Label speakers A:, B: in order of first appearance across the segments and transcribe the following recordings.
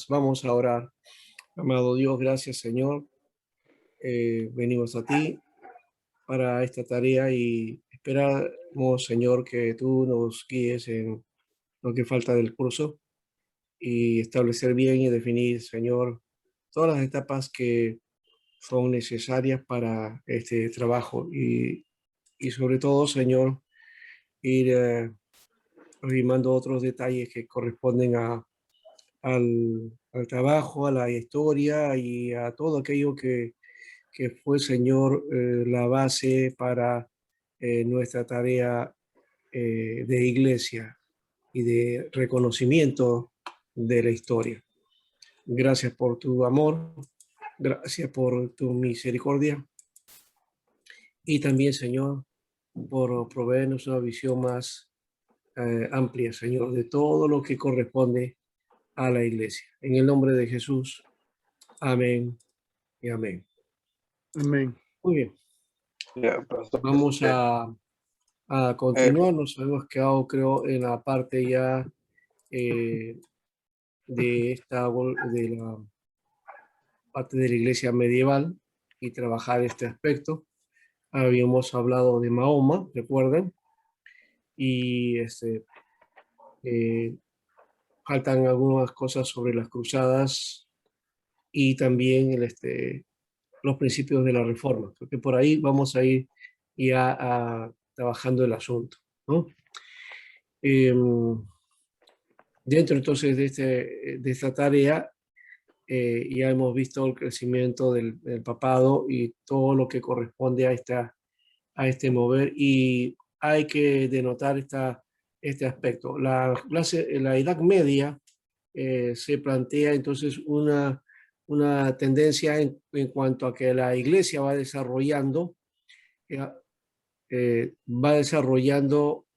A: Vamos a orar. Amado Dios, gracias Señor. Venimos a ti para esta tarea y esperamos, Señor, que tú nos guíes en lo que falta del curso y establecer bien y definir, Señor, todas las etapas que son necesarias para este trabajo y sobre todo, Señor, ir limando otros detalles que corresponden al trabajo, a la historia y a todo aquello que fue, Señor, la base para nuestra tarea de iglesia y de reconocimiento de la historia. Gracias por tu amor, gracias por tu misericordia y también, Señor, por proveernos una visión más amplia, Señor, de todo lo que corresponde a la iglesia. En el nombre de Jesús, amén y amén.
B: Amén.
A: Muy bien,
C: Ya, pastor,
A: vamos a
C: eh,
A: continuar. Nos hemos quedado, creo, en la parte ya eh, de la parte de la iglesia medieval y trabajar este aspecto. Habíamos hablado de Mahoma, recuerden, y eh, faltan algunas cosas sobre las cruzadas y también los principios de la reforma. Creo que por ahí vamos a ir ya trabajando el asunto, ¿no? Dentro entonces de esta tarea ya hemos visto el crecimiento del papado y todo lo que corresponde a este mover y hay que denotar este aspecto. La Edad Media se plantea entonces una tendencia en cuanto a que la iglesia eh, va desarrollando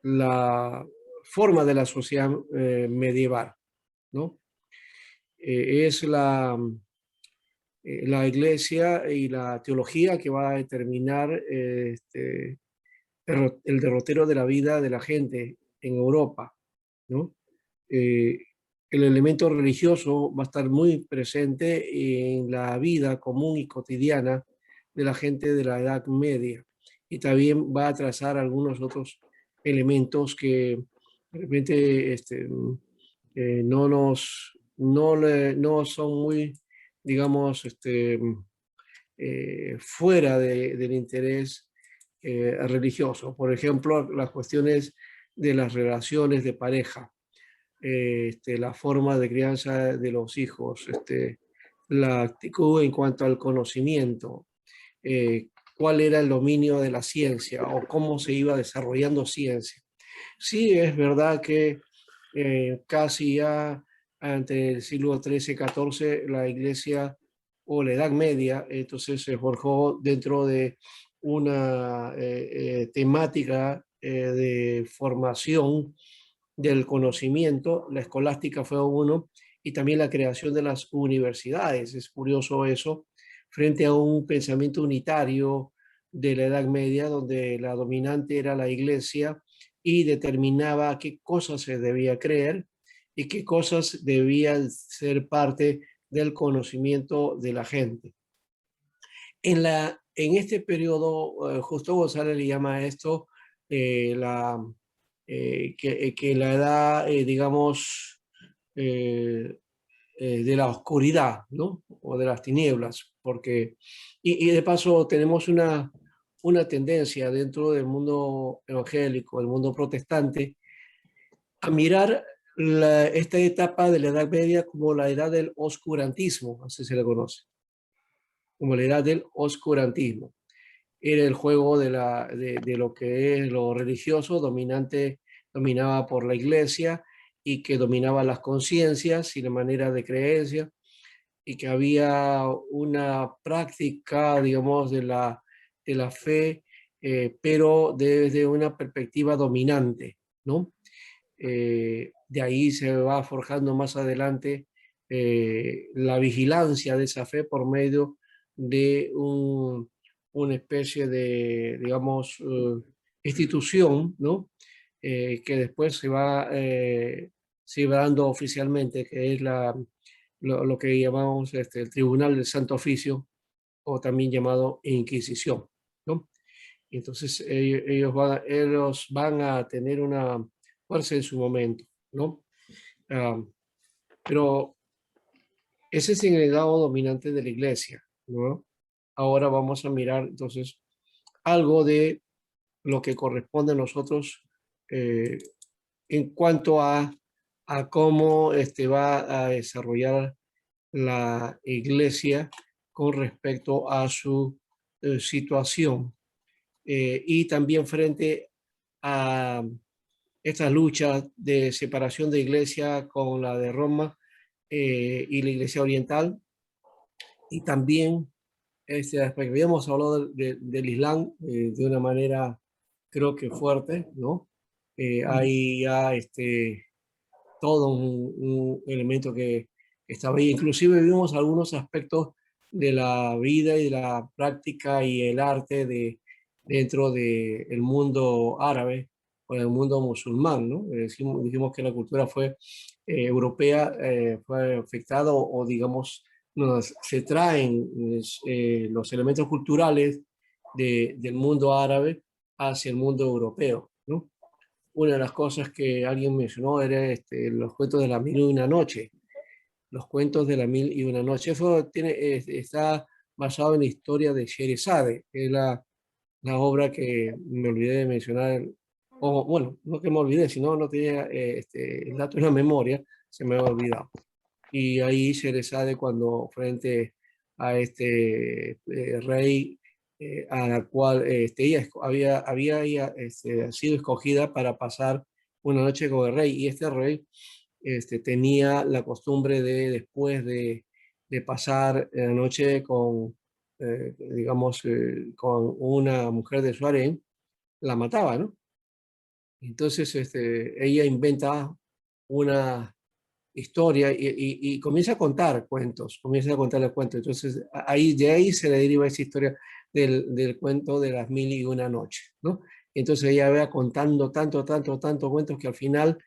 A: la forma de la sociedad medieval, ¿no? Es la iglesia y la teología que va a determinar el derrotero de la vida de la gente en Europa, ¿no? Eh, el elemento religioso va a estar muy presente en la vida común y cotidiana de la gente de la Edad Media y también va a trazar algunos otros elementos que de repente no son muy, digamos, fuera del interés religioso. Por ejemplo, las cuestiones de las relaciones de pareja, la forma de crianza de los hijos, la actitud en cuanto al conocimiento, cuál era el dominio de la ciencia o cómo se iba desarrollando ciencia. Sí, es verdad que casi ya ante el siglo XIII, XIV, la Iglesia o la Edad Media, entonces se forjó dentro de una temática de formación del conocimiento. La escolástica fue uno y también la creación de las universidades. Es curioso eso, frente a un pensamiento unitario de la Edad Media, donde la dominante era la Iglesia y determinaba qué cosas se debía creer y qué cosas debían ser parte del conocimiento de la gente. En este periodo, Justo González le llama a esto que la edad, digamos, eh, de la oscuridad, ¿no? O de las tinieblas, porque, y de paso tenemos una tendencia dentro del mundo evangélico, el mundo protestante, a mirar esta etapa de la Edad Media como la edad del oscurantismo, así se le conoce, como la edad del oscurantismo. Era el juego de lo que es lo religioso, dominaba por la iglesia y que dominaba las conciencias y la manera de creencia y que había una práctica, digamos, de la fe, pero desde una perspectiva dominante, ¿no? De ahí se va forjando más adelante la vigilancia de esa fe por medio de una especie de, digamos, institución, ¿no? Que después se va celebrando oficialmente, que es lo que llamamos el Tribunal del Santo Oficio, o también llamado Inquisición, ¿no? Entonces ellos van a tener una fuerza en su momento, ¿no? Ah, pero ese es el legado dominante de la iglesia, ¿no? Ahora vamos a mirar entonces algo de lo que corresponde a nosotros eh, en cuanto a cómo va a desarrollar la iglesia con respecto a su situación y también frente a esta lucha de separación de iglesia con la de Roma y la iglesia oriental, y también este aspecto. Habíamos hablado del Islam de una manera, creo que fuerte, ¿no? Hay ya todo un elemento que estaba ahí. Inclusive vimos algunos aspectos de la vida y de la práctica y el arte dentro del mundo árabe o del mundo musulmán, ¿no? Dijimos que la cultura fue europea, fue afectada o digamos, se traen los elementos culturales del mundo árabe hacia el mundo europeo, ¿no? Una de las cosas que alguien mencionó era los cuentos de la mil y una noche. Los cuentos de la mil y una noche. Eso está basado en la historia de Sherazade, que es la obra que me olvidé de mencionar. O, bueno, no que me olvidé, sino no tenía el dato en la memoria, se me había olvidado. Y ahí Sherazade, cuando frente a este rey a la cual ella había sido escogida para pasar una noche con el rey, y este rey tenía la costumbre de, después de pasar la noche con, digamos, con una mujer de su harén, la mataba, ¿no? Entonces ella inventa una historia y comienza a contar cuentos, comienza a contarle cuentos. Entonces, de ahí se le deriva esa historia del cuento de las mil y una noches, ¿no? Entonces ella va contando tanto cuentos que al final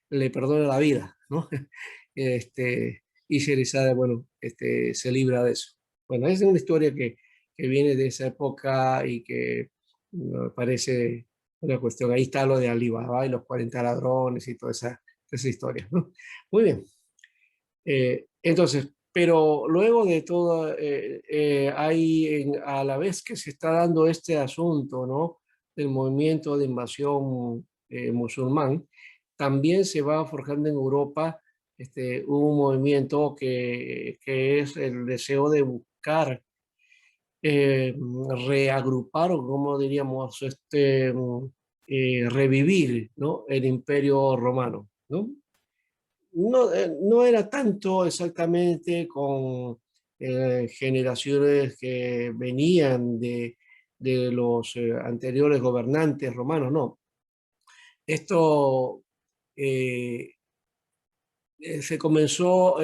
A: le perdona la vida, ¿no? Y Sherazade, bueno, se libra de eso. Bueno, esa es una historia que viene de esa época y que parece una cuestión. Ahí está lo de Alibaba y los 40 ladrones y toda esa historia, ¿no? Muy bien. Entonces, pero luego de todo, a la vez que se está dando este asunto, ¿no? Del movimiento de invasión musulmán, también se va forjando en Europa un movimiento que es el deseo de buscar reagrupar, o como diríamos, revivir, ¿no? El Imperio Romano, ¿no? No era tanto exactamente con generaciones que venían de los anteriores gobernantes romanos, no. Esto eh, se comenzó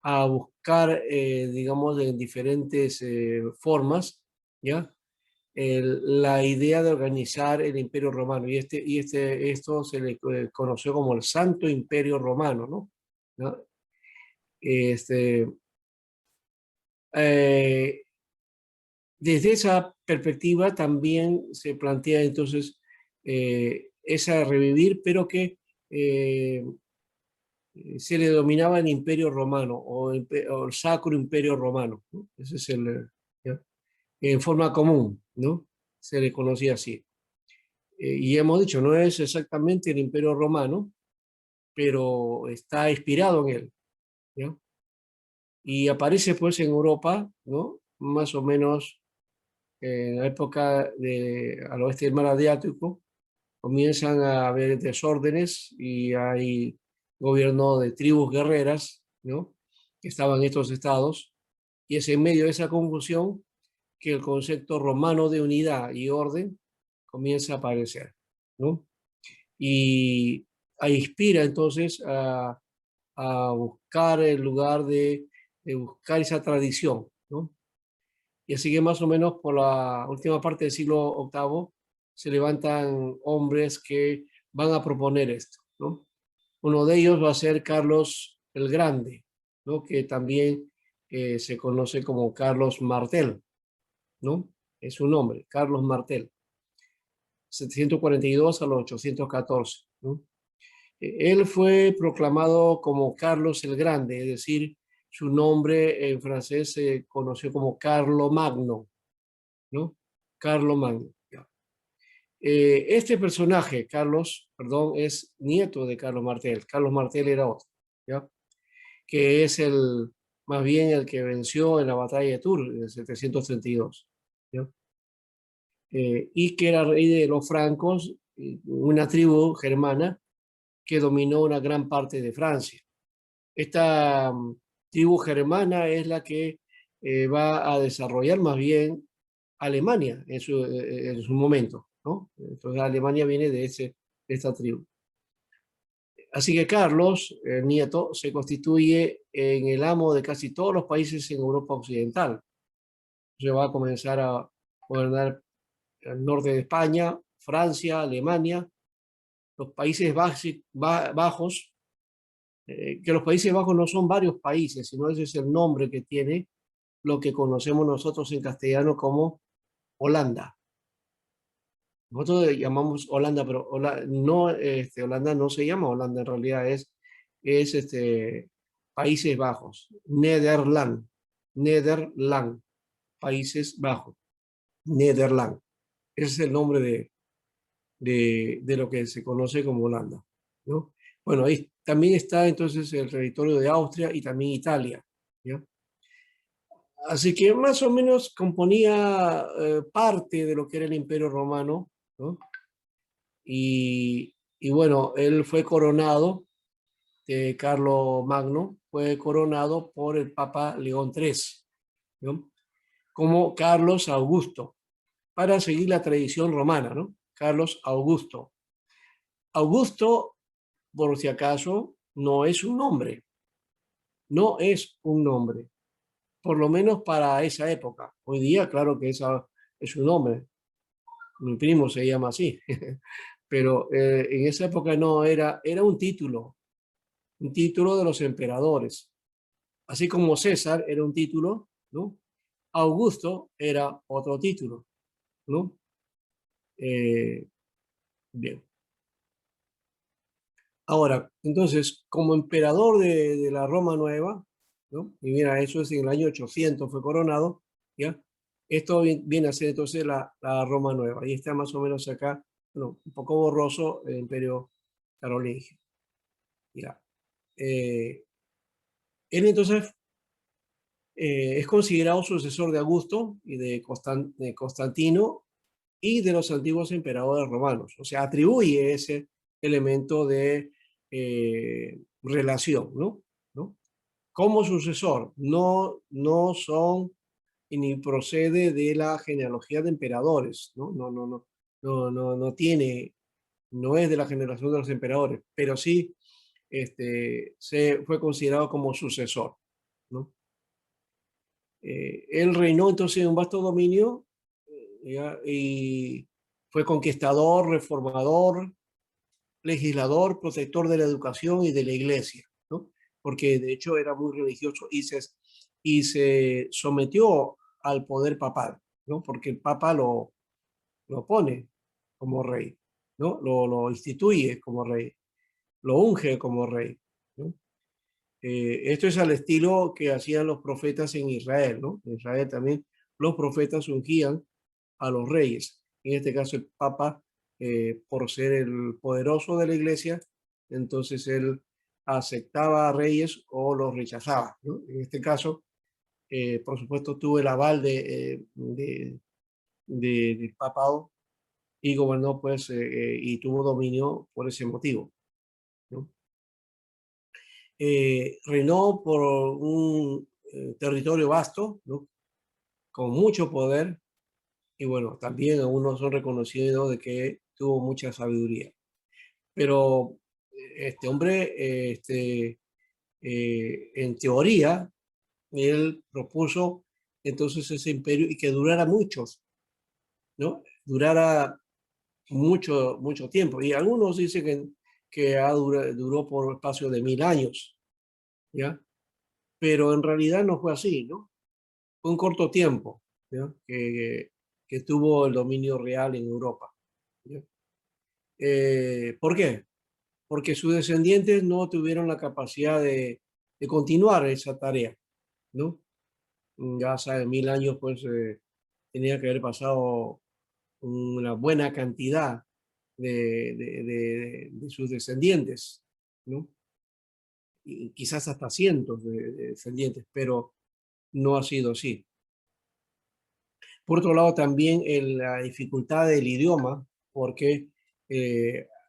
A: a buscar, digamos, en diferentes formas, ¿ya? La idea de organizar el Imperio Romano. Esto se le conoció como el Santo Imperio Romano, ¿no? ¿No? Este, eh, Desde esa perspectiva también se plantea entonces esa revivir, pero que eh, se le dominaba el Imperio Romano o el Sacro Imperio Romano, ¿no? Ese es ¿ya? En forma común, ¿no? Se le conocía así. Y hemos dicho, no es exactamente el Imperio Romano, pero está inspirado en él, ¿ya? Y aparece pues en Europa, ¿no? Más o menos en la época al oeste del mar Adriático, comienzan a haber desórdenes y hay gobierno de tribus guerreras, ¿no? Que estaban en estos estados, y es en medio de esa confusión que el concepto romano de unidad y orden comienza a aparecer, ¿no? Y inspira entonces a buscar el lugar de buscar esa tradición, ¿no? Y así que más o menos por la última parte del siglo octavo se levantan hombres que van a proponer esto, ¿no? Uno de ellos va a ser Carlos el Grande, ¿no? Que también se conoce como Carlos Martel, ¿no? Es su nombre, Carlos Martel, 742 a los 814, ¿no? Él fue proclamado como Carlos el Grande, es decir, su nombre en francés se conoció como Carlo Magno, ¿no? Carlo Magno. Ya. Este personaje, Carlos, perdón, es nieto de Carlos Martel. Carlos Martel era otro, ¿ya? Que es más bien el que venció en la batalla de Tours en 732, ¿ya? Y que era rey de los francos, una tribu germana que dominó una gran parte de Francia. Esta tribu germana es la que va a desarrollar más bien Alemania en su momento, ¿no? Entonces Alemania viene de esta tribu. Así que Carlos, el nieto, se constituye en el amo de casi todos los países en Europa Occidental. Se va a comenzar a gobernar el norte de España, Francia, Alemania, los Países Bajos, que los Países Bajos no son varios países, sino ese es el nombre que tiene lo que conocemos nosotros en castellano como Holanda. Nosotros le llamamos Holanda, pero no, Holanda no se llama Holanda, en realidad es Países Bajos, Nederland, Países Bajos, Nederland. Ese es el nombre de lo que se conoce como Holanda, ¿no? Bueno, ahí también está entonces el territorio de Austria y también Italia, ¿ya? Así que más o menos componía parte de lo que era el Imperio Romano, ¿no? Y bueno, él fue coronado, Carlo Magno, fue coronado por el Papa León III, ¿no? Como Carlos Augusto, para seguir la tradición romana, ¿no? Carlos Augusto. Augusto, por si acaso, no es un nombre, no es un nombre, por lo menos para esa época. Hoy día, claro que esa es un nombre, mi primo se llama así, pero en esa época no, era un título de los emperadores. Así como César era un título, ¿no? Augusto era otro título, ¿no? Eh, bien. Ahora, entonces, como emperador de la Roma Nueva, ¿no? Y mira, eso es en el año 800 fue coronado, ¿ya? Esto viene a ser entonces la Roma Nueva. Y está más o menos acá, bueno, un poco borroso el Imperio Carolingio. Ya. Él entonces es considerado sucesor de Augusto y de Constantino y de los antiguos emperadores romanos. O sea, atribuye ese elemento de relación, ¿no? ¿no? Como sucesor, no son ni procede de la genealogía de emperadores, ¿no? No tiene, no es de la generación de los emperadores, pero sí se fue considerado como sucesor, ¿no? Él reinó entonces en un vasto dominio, ¿ya? Y fue conquistador, reformador, legislador, protector de la educación y de la iglesia, ¿no? Porque de hecho era muy religioso y se sometió al poder papal, ¿no? Porque el papa lo pone como rey, ¿no? Lo instituye como rey, lo unge como rey, ¿no? Esto es al estilo que hacían los profetas en Israel, ¿no? En Israel también los profetas ungían a los reyes. En este caso el Papa, por ser el poderoso de la iglesia, entonces él aceptaba a reyes o los rechazaba, ¿no? En este caso, por supuesto, tuvo el aval del papado y gobernó, pues, y tuvo dominio por ese motivo, ¿no? Reinó por un territorio vasto, ¿no? Con mucho poder, y bueno, también algunos son reconocidos de que tuvo mucha sabiduría. Pero este hombre, en teoría, él propuso entonces ese imperio y que durara muchos, ¿no? Durara mucho tiempo. Y algunos dicen que duró por espacio de 1000 años, ¿ya? Pero en realidad no fue así, ¿no? Fue un corto tiempo, ¿ya? Que tuvo el dominio real en Europa, ¿ya? ¿Por qué? Porque sus descendientes no tuvieron la capacidad de continuar esa tarea, ¿no? Ya hace 1000 años, pues tenía que haber pasado una buena cantidad de sus descendientes, ¿no? Y quizás hasta cientos de descendientes, pero no ha sido así. Por otro lado, también la dificultad del idioma, porque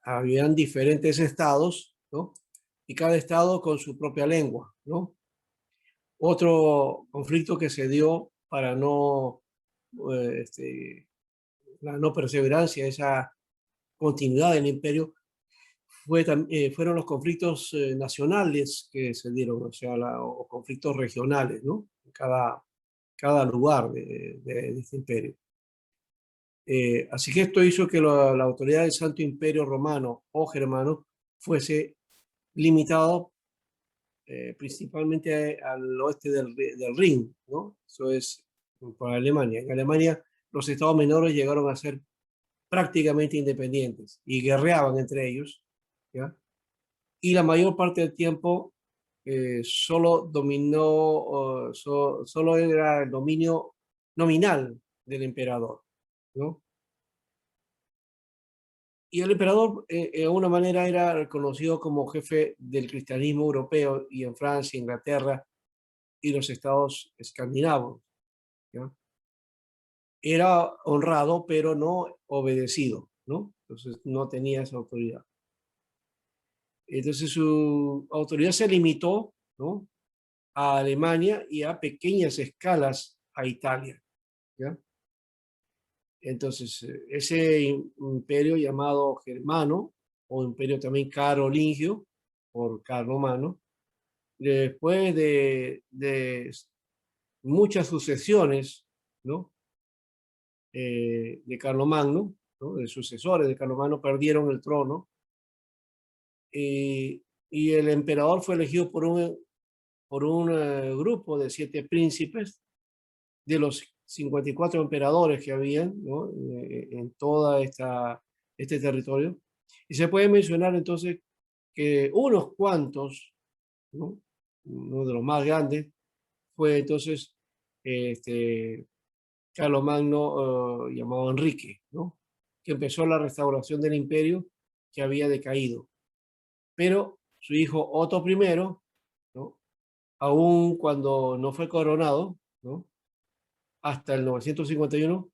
A: habían diferentes estados, ¿no? Y cada estado con su propia lengua, ¿no? Otro conflicto que se dio para la no perseverancia, esa continuidad del imperio, fueron los conflictos nacionales que se dieron, o sea, o conflictos regionales, ¿no? Cada lugar de este imperio. Así que esto hizo que la autoridad del Santo Imperio Romano o Germano fuese limitado principalmente al oeste del Rin, ¿no? Eso es por Alemania. En Alemania los estados menores llegaron a ser prácticamente independientes y guerreaban entre ellos, ¿ya? Y la mayor parte del tiempo solo solo era el dominio nominal del emperador, ¿no? Y el emperador, de alguna manera, era reconocido como jefe del cristianismo europeo y en Francia, Inglaterra y los estados escandinavos, ¿ya? Era honrado, pero no obedecido, ¿no? Entonces no tenía esa autoridad. Entonces su autoridad se limitó, ¿no? A Alemania y a pequeñas escalas a Italia, ¿ya? Entonces, ese imperio llamado germano, o imperio también carolingio, por Carlomagno, después de muchas sucesiones, ¿no? De Carlomagno, ¿no? De sucesores de Carlomagno, perdieron el trono y el emperador fue elegido por un grupo de 7 príncipes de los 54 emperadores que habían, ¿no? En toda este territorio. Y se puede mencionar entonces que unos cuantos, ¿no? Uno de los más grandes fue entonces este, Carlomagno, llamado Enrique, ¿no? Que empezó la restauración del imperio que había decaído. Pero su hijo Otto I, ¿no? Aún cuando no fue coronado, ¿no? Hasta el 951,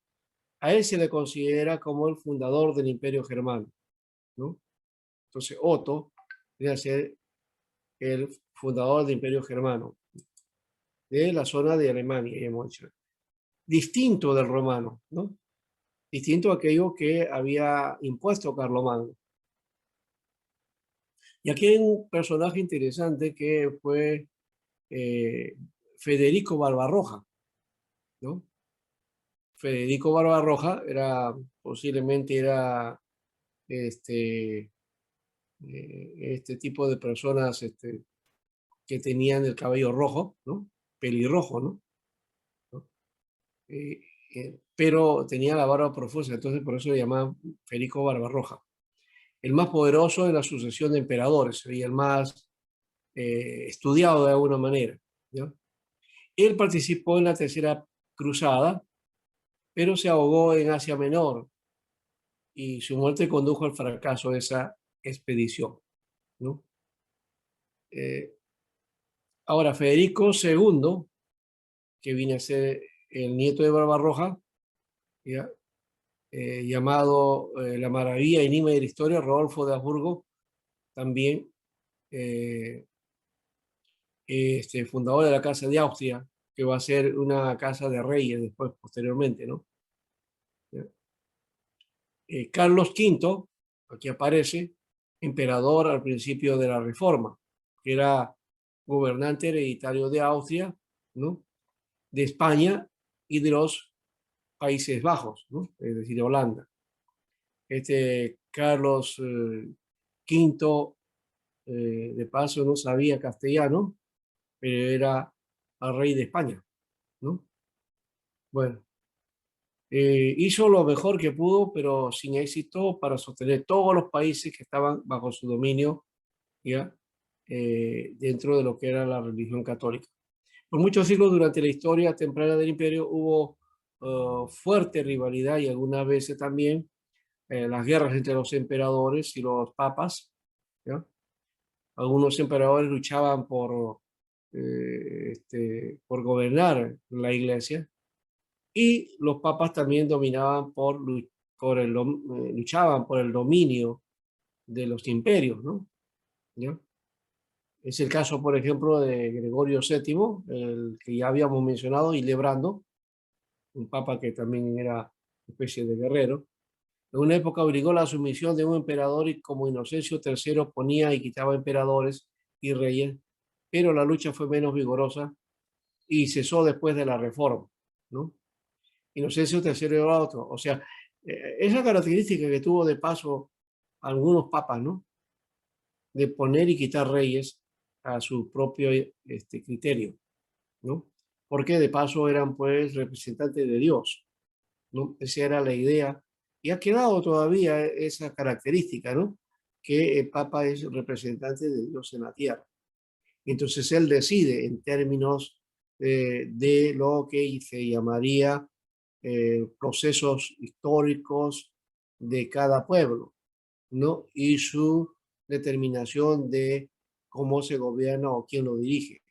A: a él se le considera como el fundador del Imperio Germano, ¿no? Entonces Otto viene a ser el fundador del Imperio Germano, de la zona de Alemania, hemos dicho. Distinto del romano, ¿no? Distinto a aquello que había impuesto Carlomagno. Y aquí hay un personaje interesante que fue eh, Federico Barbarroja, ¿no? Federico Barbarroja posiblemente era este, este tipo de personas que tenían el cabello rojo, ¿no? Pelirrojo, ¿no? ¿No? Eh, pero tenía la barba profusa, entonces por eso le llamaban Federico Barbarroja. El más poderoso en la sucesión de emperadores, sería el más estudiado de alguna manera, ¿no? Él participó en la Tercera Cruzada, pero se ahogó en Asia Menor y su muerte condujo al fracaso de esa expedición, ¿no? Eh, Ahora, Federico II, que viene a ser el nieto de Barbarroja, ¿ya? Llamado La Maravilla y Enigma de la Historia, Rodolfo de Habsburgo, también fundador de la Casa de Austria, que va a ser una casa de reyes después, posteriormente, ¿no? Carlos V, aquí aparece, emperador al principio de la Reforma, que era gobernante hereditario de Austria, ¿no? De España y de los Países Bajos, ¿no? Es decir, de Holanda. Carlos V, de paso, no sabía castellano, pero era el rey de España, ¿no? Bueno, hizo lo mejor que pudo, pero sin éxito para sostener todos los países que estaban bajo su dominio, ¿ya? Dentro de lo que era la religión católica. Por muchos siglos durante la historia temprana del imperio hubo fuerte rivalidad y algunas veces también las guerras entre los emperadores y los papas, ¿ya? Algunos emperadores luchaban por gobernar la iglesia y los papas también dominaban luchaban por el dominio de los imperios, ¿no? ¿Ya? Es el caso, por ejemplo, de Gregorio VII, el que ya habíamos mencionado, y Lebrando, un papa que también era una especie de guerrero. En una época obligó la sumisión de un emperador y como Inocencio III ponía y quitaba emperadores y reyes, pero la lucha fue menos vigorosa y cesó después de la reforma, ¿no? Inocencio III era otro. O sea, esa característica que tuvo de paso algunos papas, ¿no? De poner y quitar reyes a su propio criterio, ¿no? Porque de paso eran pues representantes de Dios, ¿no? Esa era la idea y ha quedado todavía esa característica, ¿no? Que el Papa es representante de Dios en la tierra. Entonces él decide en términos de lo que se llamaría procesos históricos de cada pueblo, ¿no? Y su determinación de cómo se gobierna o quién lo dirige,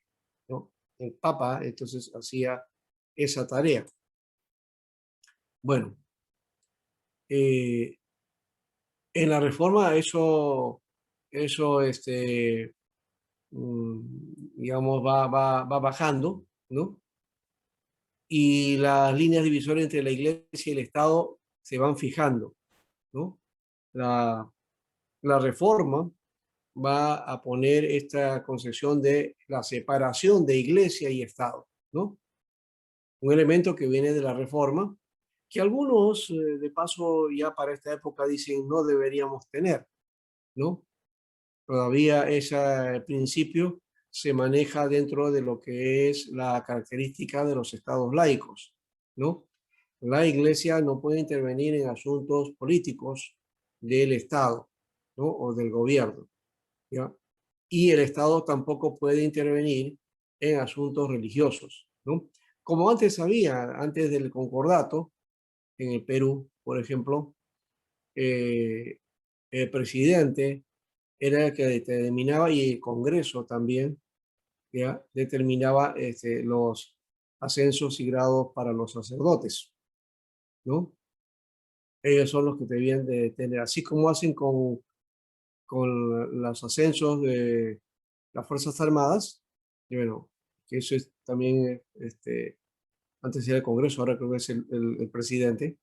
A: ¿no? El Papa entonces hacía esa tarea. Bueno, en la reforma eso digamos, va bajando, ¿no? Y las líneas divisorias entre la Iglesia y el Estado se van fijando, ¿no? La, la reforma va a poner esta concepción de la separación de Iglesia y Estado, ¿no? Un elemento que viene de la reforma, que algunos, de paso, ya para esta época dicen no deberíamos tener, ¿no? Todavía ese principio se maneja dentro de lo que es la característica de los estados laicos, ¿no? La Iglesia no puede intervenir en asuntos políticos del Estado, ¿no? O del gobierno, ¿ya? Y el Estado tampoco puede intervenir en asuntos religiosos, ¿no? Como antes había, antes del concordato, en el Perú, por ejemplo, eh, el presidente era el que determinaba y el Congreso también, ¿ya? Determinaba los ascensos y grados para los sacerdotes, ¿no? Ellos son los que debían de tener, así como hacen con los ascensos de las Fuerzas Armadas, y bueno, que eso es también, antes era el Congreso, ahora creo que es el presidente.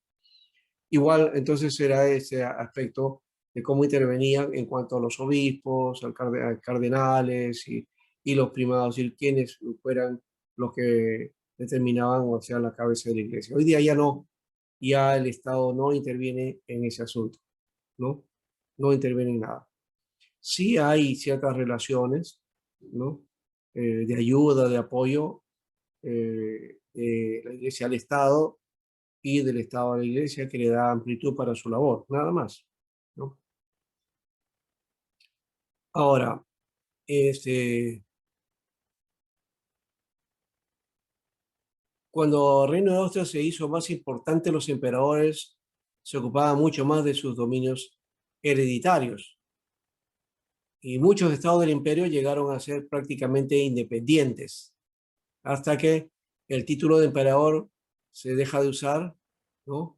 A: Igual, entonces era ese aspecto de cómo intervenían en cuanto a los obispos, a cardenales y los primados, y quienes fueran los que determinaban o sea la cabeza de la iglesia. Hoy día ya no, ya el Estado no interviene en ese asunto, ¿no? No interviene en nada. Sí hay ciertas relaciones, ¿no? De ayuda, de apoyo de la iglesia al Estado y del Estado a la Iglesia que le da amplitud para su labor, nada más, ¿no? Ahora, cuando el Reino de Austria se hizo más importante, los emperadores se ocupaban mucho más de sus dominios hereditarios y muchos estados del imperio llegaron a ser prácticamente independientes hasta que el título de emperador se deja de usar, ¿no?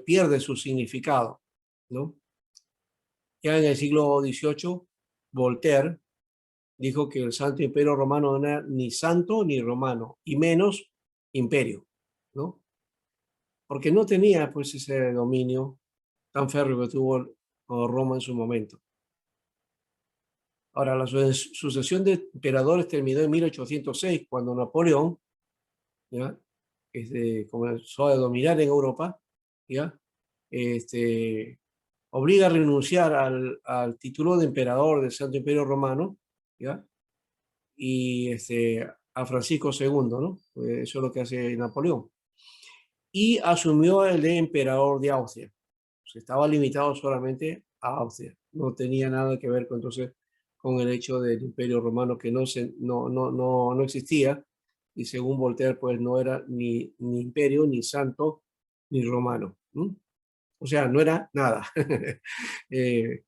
A: Pierde su significado, ¿no? Ya en el siglo XVIII, Voltaire dijo que el Santo Imperio Romano no era ni santo ni romano, y menos imperio, ¿no? Porque no tenía pues ese dominio tan férreo que tuvo Roma en su momento. Ahora, la sucesión de emperadores terminó en 1806, cuando Napoleón, ¿ya? Comenzó a dominar en Europa, ¿ya? obliga a renunciar al título de emperador del Santo Imperio Romano, ¿ya? Y a Francisco II, ¿no? Eso es lo que hace Napoleón. Y asumió el de emperador de Austria. Se estaba limitado solamente a Austria. No tenía nada que ver con, entonces, con el hecho del Imperio Romano que no existía. Y según Voltaire, pues no era ni imperio, ni santo, ni romano. ¿No? O sea, no era nada. eh,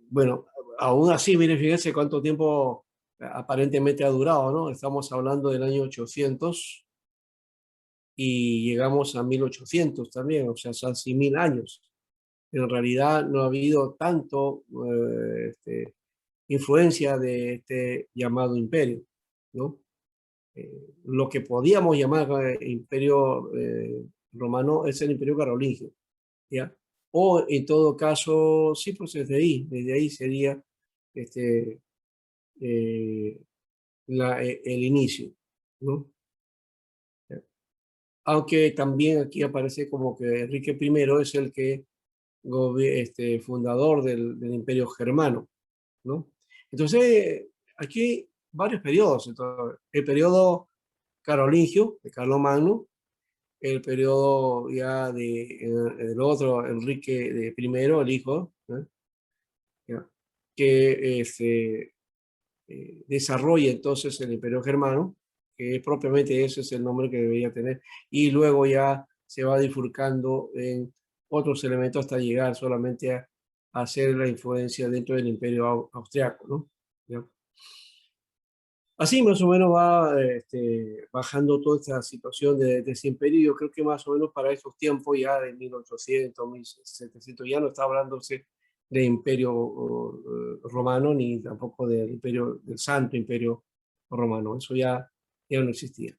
A: bueno, aún así, miren, fíjense cuánto tiempo aparentemente ha durado, ¿no? Estamos hablando del año 800 y llegamos a 1800 también, o sea, casi 1000 años. En realidad no ha habido tanto influencia de este llamado imperio, ¿no? Lo que podíamos llamar imperio romano es el imperio carolingio, ¿ya? O en todo caso, sí, pues desde ahí sería este, eh, el inicio, ¿no? Aunque también aquí aparece como que Enrique I es el que fundador del Imperio Germano, ¿no? Entonces, aquí varios periodos. Entonces, el periodo carolingio, de Carlomagno, el periodo ya del otro, Enrique de I, el hijo, ¿no? ¿Ya? Que desarrolla entonces el Imperio Germano, que propiamente ese es el nombre que debería tener, y luego ya se va bifurcando en otros elementos hasta llegar solamente a hacer la influencia dentro del Imperio Austriaco, ¿no? ¿Ya? Así más o menos va bajando toda esta situación de ese imperio. Yo creo que más o menos para esos tiempos ya de 1800, 1700, ya no está hablándose de imperio romano ni tampoco del imperio, del Santo Imperio Romano. Eso ya no existía.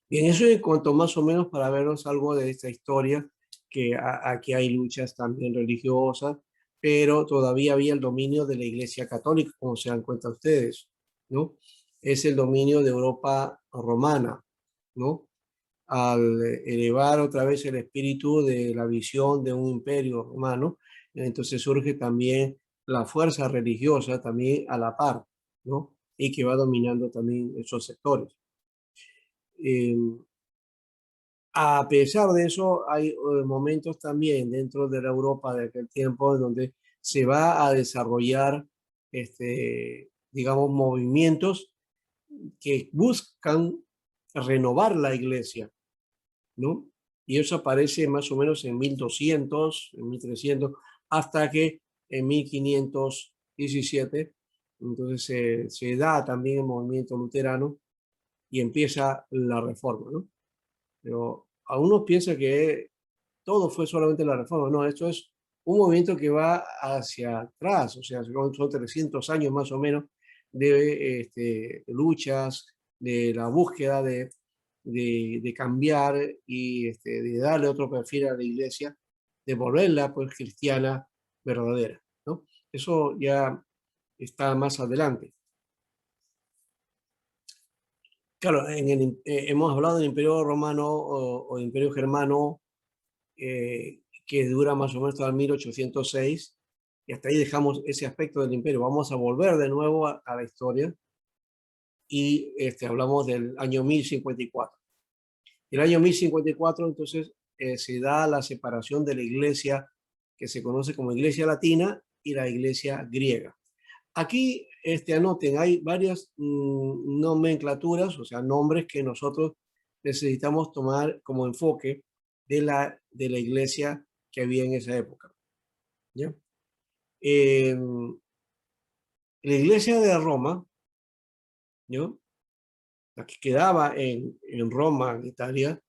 A: Bien, eso en cuanto más o menos para vernos algo de esta historia, que aquí hay luchas también religiosas, pero todavía había el dominio de la Iglesia Católica, como se dan cuenta ustedes, ¿no? Es el dominio de Europa romana, ¿no? Al elevar otra vez el espíritu de la visión de un imperio romano, entonces surge también la fuerza religiosa también a la par, ¿no? Y que va dominando también esos sectores. Eh, A pesar de eso, hay momentos también dentro de la Europa de aquel tiempo en donde se va a desarrollar, digamos, movimientos que buscan renovar la iglesia, ¿no? Y eso aparece más o menos en 1200, en 1300, hasta que en 1517, entonces se da también el movimiento luterano y empieza la reforma, ¿no? Pero algunos piensan que todo fue solamente la reforma. No, esto es un movimiento que va hacia atrás, o sea, son 300 años más o menos de luchas, de la búsqueda de cambiar y de darle otro perfil a la iglesia, de volverla pues cristiana verdadera, ¿no? Eso ya está más adelante. Claro, hemos hablado del Imperio Romano o Imperio Germano, que dura más o menos hasta el 1806, y hasta ahí dejamos ese aspecto del imperio. Vamos a volver de nuevo a la historia y hablamos del año 1054. El año 1054, entonces, se da la separación de la iglesia que se conoce como iglesia latina y la iglesia griega. Aquí anoten, hay varias nomenclaturas, o sea, nombres que nosotros necesitamos tomar como enfoque de la iglesia que había en esa época. ¿Ya? Eh, la iglesia de Roma, ¿no? La que quedaba en Roma, en Italia,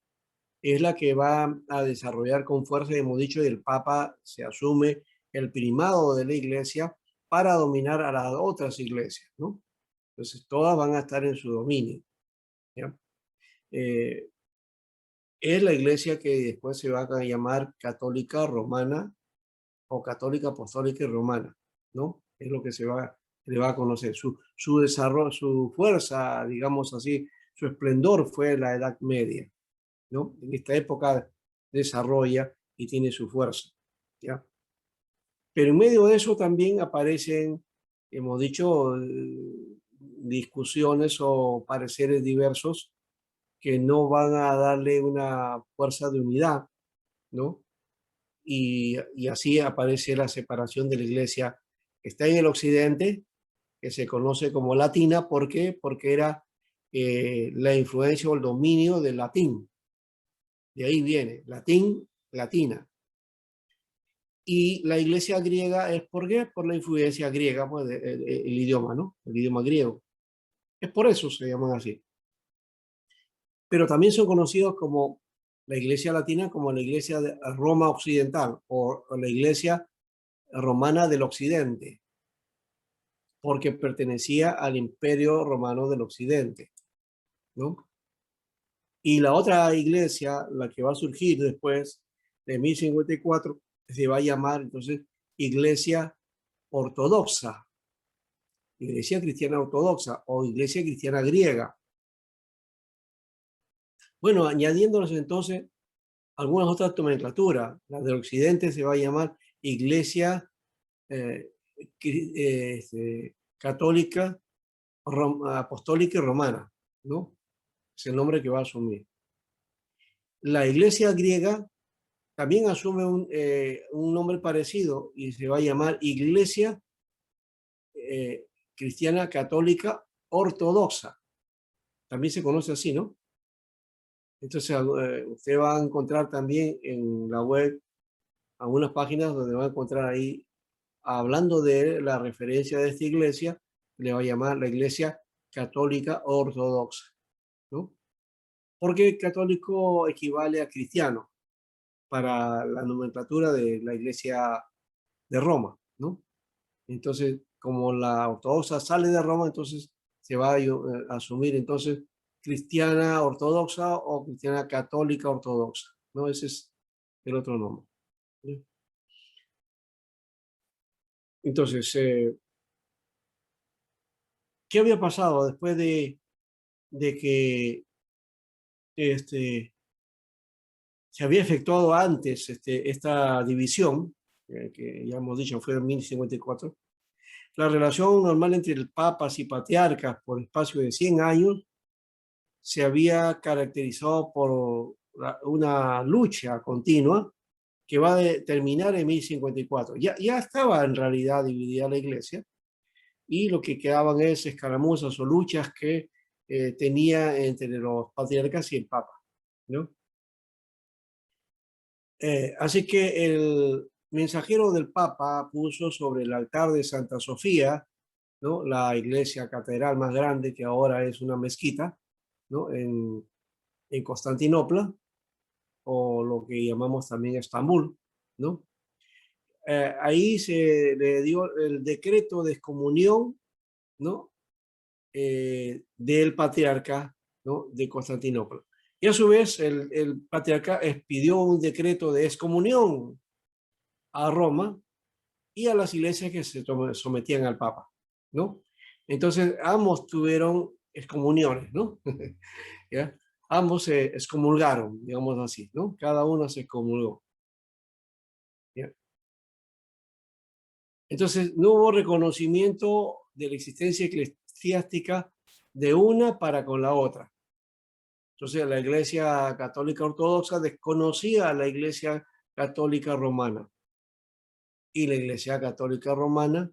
A: es la que va a desarrollar con fuerza, hemos dicho, y el Papa se asume el primado de la iglesia para dominar a las otras iglesias, ¿no? Entonces, todas van a estar en su dominio. ¿Ya? Eh, es la iglesia que después se va a llamar católica romana o católica apostólica y romana, ¿no? Es lo que le va a conocer. Su desarrollo, su fuerza, digamos así, su esplendor fue la Edad Media, ¿no? En esta época desarrolla y tiene su fuerza, ¿ya? Pero en medio de eso también aparecen, hemos dicho, discusiones o pareceres diversos que no van a darle una fuerza de unidad, ¿no? Y así aparece la separación de la iglesia que está en el occidente, que se conoce como latina. ¿Por qué? Porque era la influencia o el dominio del latín. De ahí viene, latín, latina. Y la iglesia griega es ¿por qué? Por la influencia griega, pues, el idioma, ¿no? El idioma griego. Es por eso se llaman así. Pero también son conocidos como la iglesia latina, como la iglesia de Roma occidental o la iglesia romana del occidente, porque pertenecía al imperio romano del occidente, ¿no? Y la otra iglesia, la que va a surgir después de 1054, se va a llamar entonces iglesia ortodoxa, iglesia cristiana ortodoxa o iglesia cristiana griega. Bueno, añadiéndonos entonces algunas otras nomenclaturas. La del occidente se va a llamar iglesia eh, católica, apostólica y romana, ¿no? Es el nombre que va a asumir. La iglesia griega también asume un nombre parecido y se va a llamar iglesia cristiana católica ortodoxa. También se conoce así, ¿no? Entonces, usted va a encontrar también en la web algunas páginas donde va a encontrar ahí, hablando de la referencia de esta iglesia, le va a llamar la iglesia católica ortodoxa, ¿no? Porque católico equivale a cristiano para la nomenclatura de la iglesia de Roma, ¿no? Entonces, como la ortodoxa sale de Roma, entonces se va a asumir entonces cristiana ortodoxa o cristiana católica ortodoxa, ¿no? Ese es el otro nombre, ¿sí? Entonces, ¿qué había pasado después de que se había efectuado antes esta división, que ya hemos dicho fue en 1054? La relación normal entre el papas y patriarcas por espacio de 100 años se había caracterizado por una lucha continua que va a terminar en 1054. Ya estaba en realidad dividida la iglesia y lo que quedaban es escaramuzas o luchas que tenía entre los patriarcas y el papa, ¿no? Así que el mensajero del papa puso sobre el altar de Santa Sofía, ¿no? La iglesia catedral más grande que ahora es una mezquita, ¿no? En Constantinopla, o lo que llamamos también Estambul, ¿no? Ahí se le dio el decreto de excomunión, ¿no? Del patriarca, ¿no? De Constantinopla. Y a su vez el patriarca expidió un decreto de excomunión a Roma y a las iglesias que se sometían al papa, ¿no? Entonces ambos tuvieron excomuniones, ¿no? ¿Ya? Ambos se excomulgaron, digamos así, ¿no? Cada uno se excomulgó, ¿ya? Entonces no hubo reconocimiento de la existencia eclesiástica de una para con la otra. Entonces la Iglesia Católica Ortodoxa desconocía a la Iglesia Católica Romana y la Iglesia Católica Romana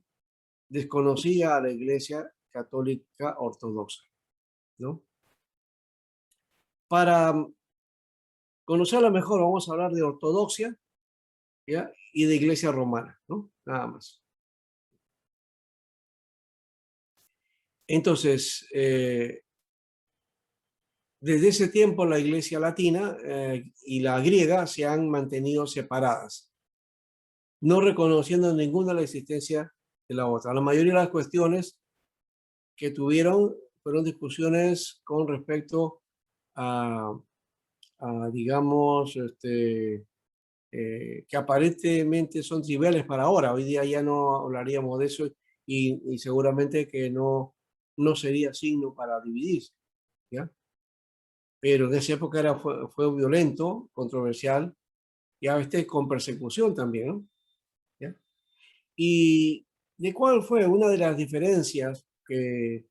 A: desconocía a la Iglesia Católica Ortodoxa, ¿no? Para conocerla mejor vamos a hablar de ortodoxia, ¿ya? Y de Iglesia Romana, ¿no? Nada más. Entonces, desde ese tiempo la Iglesia latina y la griega se han mantenido separadas, no reconociendo ninguna la existencia de la otra. La mayoría de las cuestiones que tuvieron fueron discusiones con respecto a digamos, que aparentemente son triviales para ahora. Hoy día ya no hablaríamos de eso y seguramente que no sería signo para dividirse, ¿ya? Pero en esa época fue violento, controversial, y a veces con persecución también, ¿no? ¿Ya? ¿Y de cuál fue una de las diferencias que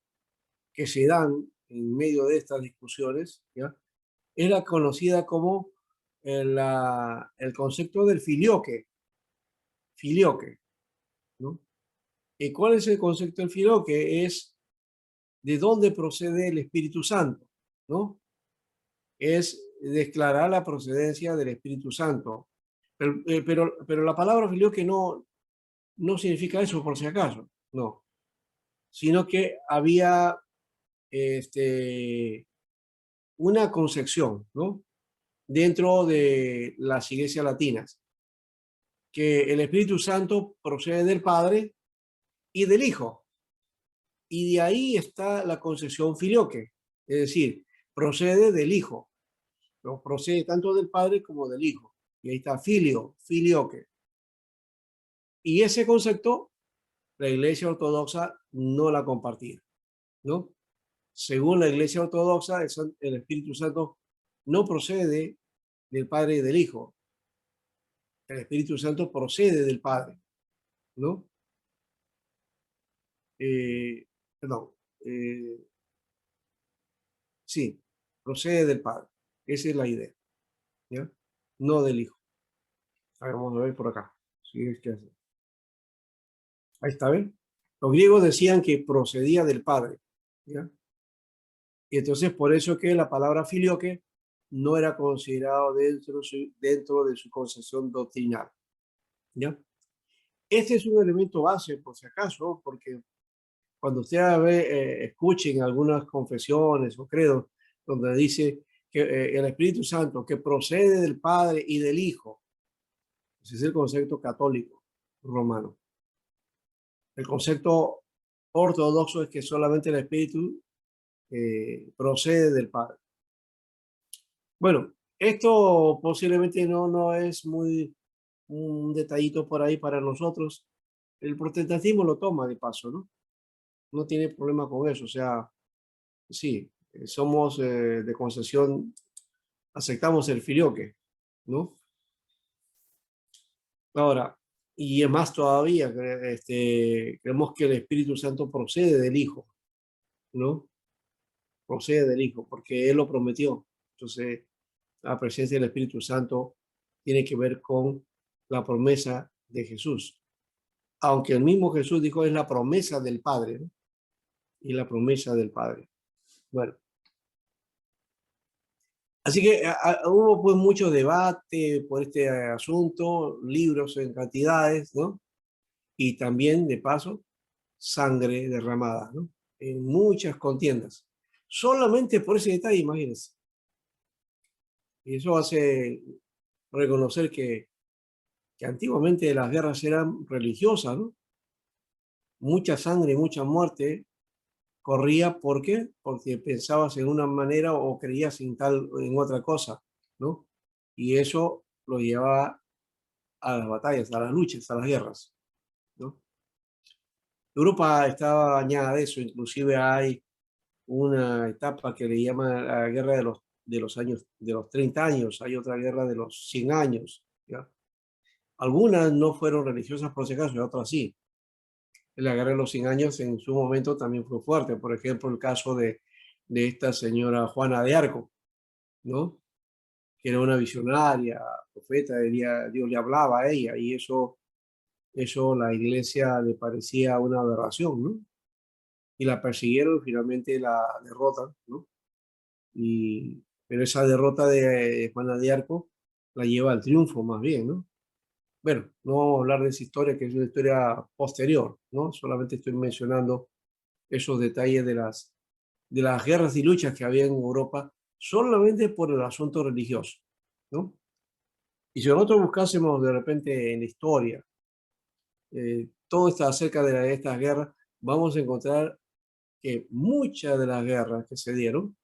A: se dan en medio de estas discusiones? ¿Ya? Es la conocida como el concepto del filioque, ¿no? ¿Y cuál es el concepto del filioque? Es de dónde procede el Espíritu Santo, ¿no? Es declarar la procedencia del Espíritu Santo. Pero la palabra filioque no significa eso por si acaso, no, sino que había este, una concepción, ¿no? Dentro de las iglesias latinas, que el Espíritu Santo procede del Padre y del Hijo. Y de ahí está la concepción filioque, es decir, procede del Hijo, ¿no? Procede tanto del Padre como del Hijo. Y ahí está filioque. Y ese concepto, la Iglesia Ortodoxa no la compartía, ¿no? Según la Iglesia Ortodoxa, el Espíritu Santo no procede del Padre y del Hijo. El Espíritu Santo procede del Padre, ¿no? Eh, perdón, eh, sí, procede del Padre. Esa es la idea, ¿ya? No del Hijo. A ver, vamos a ver por acá. Sí, es que ahí está, ¿ven? Los griegos decían que procedía del Padre, ¿ya? Y entonces por eso que la palabra filioque no era considerado dentro de su concepción doctrinal, ¿ya? Este es un elemento base, por si acaso, porque cuando usted escuchen algunas confesiones o credos donde dice que el Espíritu Santo que procede del Padre y del Hijo, ese es el concepto católico romano. El concepto ortodoxo es que solamente el Espíritu procede del Padre. Bueno, esto posiblemente no es muy un detallito por ahí para nosotros. El protestantismo lo toma de paso, ¿no? No tiene problema con eso. O sea, sí, somos de concesión, aceptamos el filioque, ¿no? Ahora, y es más todavía, creemos que el Espíritu Santo procede del Hijo, ¿no? Procede del Hijo, porque Él lo prometió. Entonces, la presencia del Espíritu Santo tiene que ver con la promesa de Jesús. Aunque el mismo Jesús dijo es la promesa del Padre, ¿no? Y la promesa del Padre. Bueno, así que hubo pues mucho debate por este asunto, libros en cantidades, ¿no? Y también, de paso, sangre derramada, ¿no? En muchas contiendas. Solamente por ese detalle, imagínense. Y eso hace reconocer que antiguamente las guerras eran religiosas, ¿no? Mucha sangre, mucha muerte corría, ¿por qué? Porque pensabas en una manera o creías en otra cosa, ¿no? Y eso lo llevaba a las batallas, a las luchas, a las guerras, ¿no? Europa estaba dañada de eso, inclusive hay una etapa que le llaman la guerra de los años, de los 30 años, hay otra guerra de los 100 años, ¿ya? Algunas no fueron religiosas por si acaso, y otras sí. La guerra de los 100 años en su momento también fue fuerte, por ejemplo, el caso de esta señora Juana de Arco, ¿no? Que era una visionaria, profeta, Dios le hablaba a ella, y eso la iglesia le parecía una aberración, ¿no? Y la persiguieron, finalmente la derrotan, ¿no? Pero esa derrota de Juana de Arco la lleva al triunfo más bien, ¿no? Bueno, no vamos a hablar de esa historia, que es una historia posterior, ¿no? Solamente estoy mencionando esos detalles de las guerras y luchas que había en Europa solamente por el asunto religioso, ¿no? Y si nosotros buscásemos de repente en la historia todo está acerca de estas guerras, vamos a encontrar que muchas de las guerras que se dieron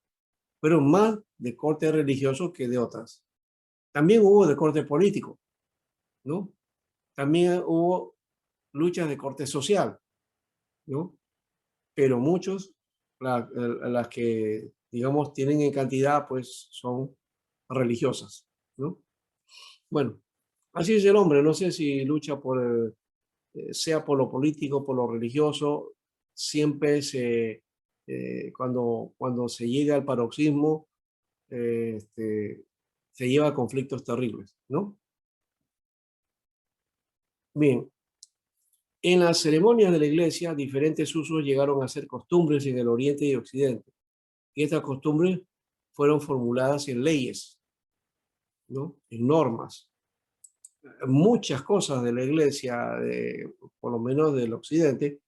A: fueron más de corte religioso que de otras. También hubo de corte político, ¿no? También hubo luchas de corte social, ¿no? Pero muchos, las que, digamos, tienen en cantidad, pues son religiosas, ¿no? Bueno, Así es el hombre, no sé si lucha por, sea por lo político, por lo religioso, siempre cuando se llega al paroxismo, se lleva a conflictos terribles, ¿no? Bien, en las ceremonias de la iglesia, diferentes usos llegaron a ser costumbres en el Oriente y Occidente. Y estas costumbres fueron formuladas en leyes, ¿no? En normas. Muchas cosas de la iglesia, por lo menos del Occidente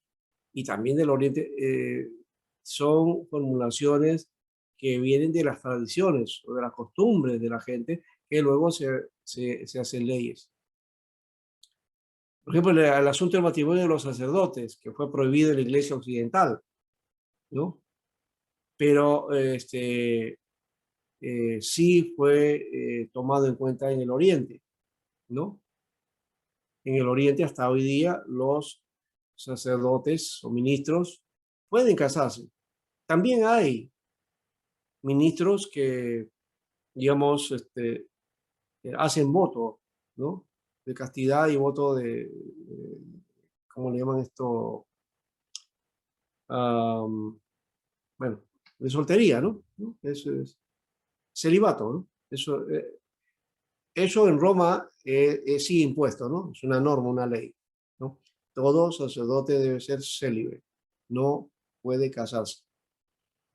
A: y también del Oriente, son formulaciones que vienen de las tradiciones o de las costumbres de la gente que luego se hacen leyes. Por ejemplo, el asunto del matrimonio de los sacerdotes, que fue prohibido en la iglesia occidental, ¿no? Pero sí fue tomado en cuenta en el Oriente, ¿no? En el Oriente hasta hoy día los sacerdotes o ministros pueden casarse. También hay ministros que, digamos, hacen voto, ¿no? De castidad y voto ¿cómo le llaman esto? Um, bueno, de soltería, ¿no? Eso es celibato, ¿no? Eso en Roma es sí impuesto, ¿no? Es una norma, una ley, ¿no? Todo sacerdote debe ser célibe, no puede casarse.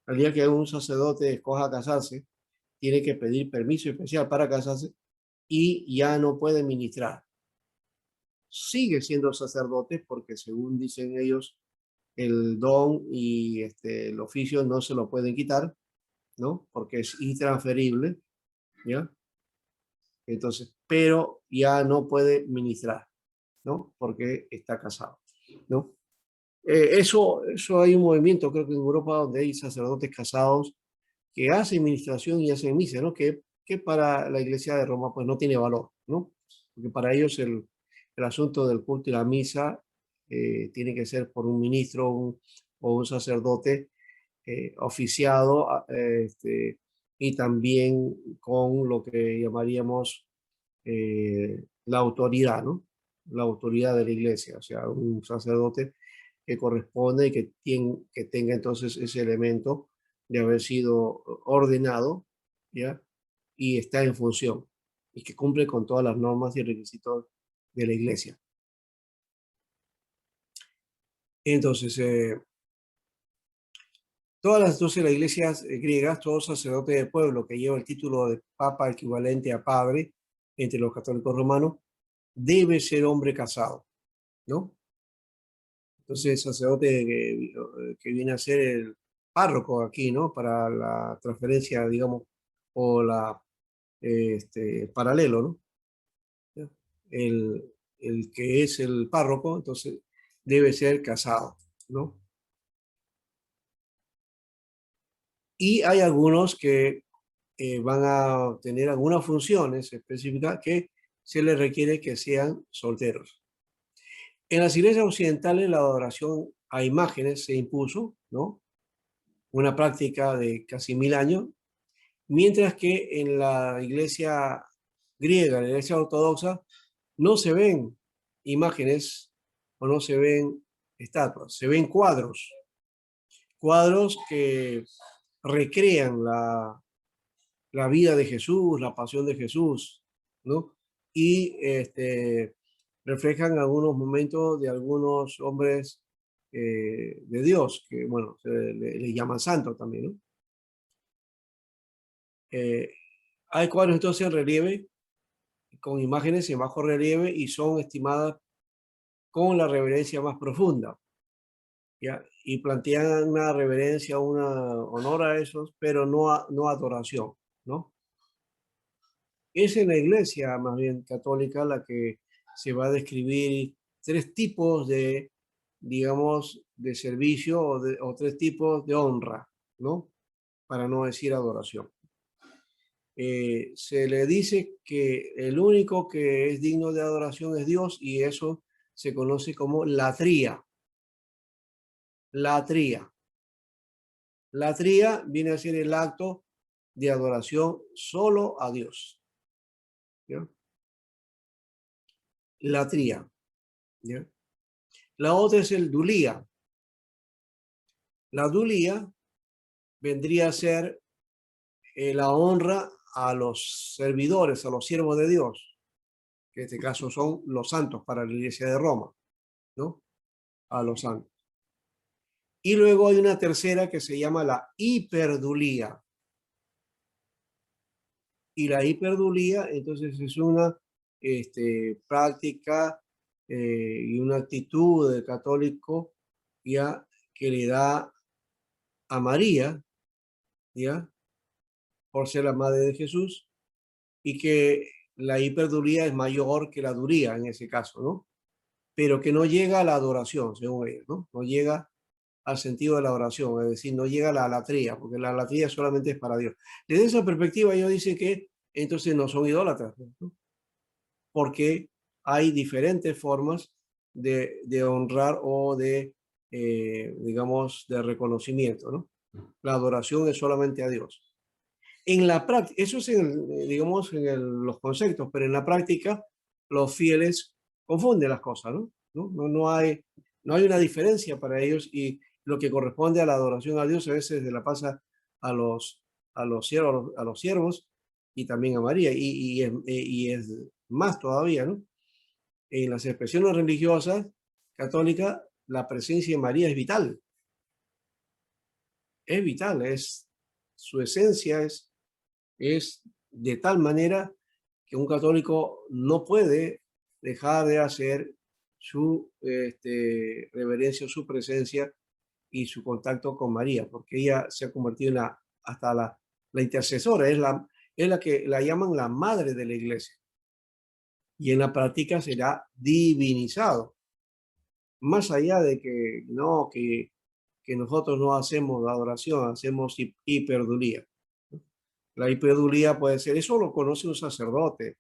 A: Al día que un sacerdote escoja casarse, tiene que pedir permiso especial para casarse y ya no puede ministrar. Sigue siendo sacerdote porque según dicen ellos, el don y el oficio no se lo pueden quitar, ¿no? Porque es intransferible, ¿ya? Entonces, pero ya no puede ministrar, ¿no? Porque está casado, ¿no? Eso hay un movimiento, creo que en Europa, donde hay sacerdotes casados que hacen ministración y hacen misa, ¿no? Que para la Iglesia de Roma, pues no tiene valor, ¿no? Porque para ellos el asunto del culto y la misa tiene que ser por un ministro o un sacerdote oficiado y también con lo que llamaríamos la autoridad, ¿no? La autoridad de la iglesia, o sea, un sacerdote que corresponde y que tenga entonces ese elemento de haber sido ordenado, ¿ya? Y está en función y que cumple con todas las normas y requisitos de la iglesia. Entonces, entonces las iglesias griegas, todo sacerdote del pueblo que lleva el título de papa equivalente a padre entre los católicos romanos, debe ser hombre casado, ¿no? Entonces, el sacerdote que viene a ser el párroco aquí, ¿no? Para la transferencia, digamos, o paralelo, ¿no? ¿Ya? El que es el párroco, entonces, debe ser casado, ¿no? Y hay algunos que van a tener algunas funciones específicas que se les requiere que sean solteros. En las iglesias occidentales la adoración a imágenes se impuso, ¿no? Una práctica de casi 1000 años, mientras que en la iglesia griega, en la iglesia ortodoxa, no se ven imágenes o no se ven estatuas, se ven cuadros, cuadros que recrean la vida de Jesús, la pasión de Jesús, ¿no? Y reflejan algunos momentos de algunos hombres de Dios, que bueno, se le llaman santos también, ¿no? Eh, Hay cuadros entonces en relieve, con imágenes en bajo relieve y son estimadas con la reverencia más profunda, ¿ya? Y plantean una reverencia, una honor a esos, pero no adoración, ¿no? Es en la iglesia, más bien católica, la que se va a describir tres tipos de, digamos, de servicio o tres tipos de honra, ¿no? Para no decir adoración. Se le dice que el único que es digno de adoración es Dios y eso se conoce como latría. Latría. Latría viene a ser el acto de adoración solo a Dios, ¿ya? latría. ¿Ya? La otra es el dulía. La dulía vendría a ser la honra a los servidores, a los siervos de Dios, que en este caso son los santos para la Iglesia de Roma, ¿no? A los santos. Y luego hay una tercera que se llama la hiperdulía. Y la hiperdulía, entonces, es una práctica y una actitud del católico ya que le da a María, ya, por ser la madre de Jesús, y que la hiperdulía es mayor que la duría en ese caso, ¿no? Pero que no llega a la adoración, según ellos, ¿no? No llega al sentido de la oración, es decir, no llega a la latría, porque la latría solamente es para Dios. Desde esa perspectiva, ellos dicen que entonces no son idólatras, ¿no? Porque hay diferentes formas de honrar o de, digamos, de reconocimiento, ¿no? La adoración es solamente a Dios. En la práctica, eso es, digamos, los conceptos, pero en la práctica los fieles confunden las cosas, ¿no? No hay una diferencia para ellos y lo que corresponde a la adoración a Dios a veces se la pasa a a los siervos y también a María, y es más todavía, ¿no? En las expresiones religiosas católicas, la presencia de María es vital, su esencia es de tal manera que un católico no puede dejar de hacer su reverencia, su presencia y su contacto con María, porque ella se ha convertido en hasta la intercesora, es la que la llaman la madre de la iglesia. Y en la práctica será divinizado. Más allá de que no, que nosotros no hacemos adoración, hacemos hiperdulía. La hiperdulía puede ser, eso lo conoce un sacerdote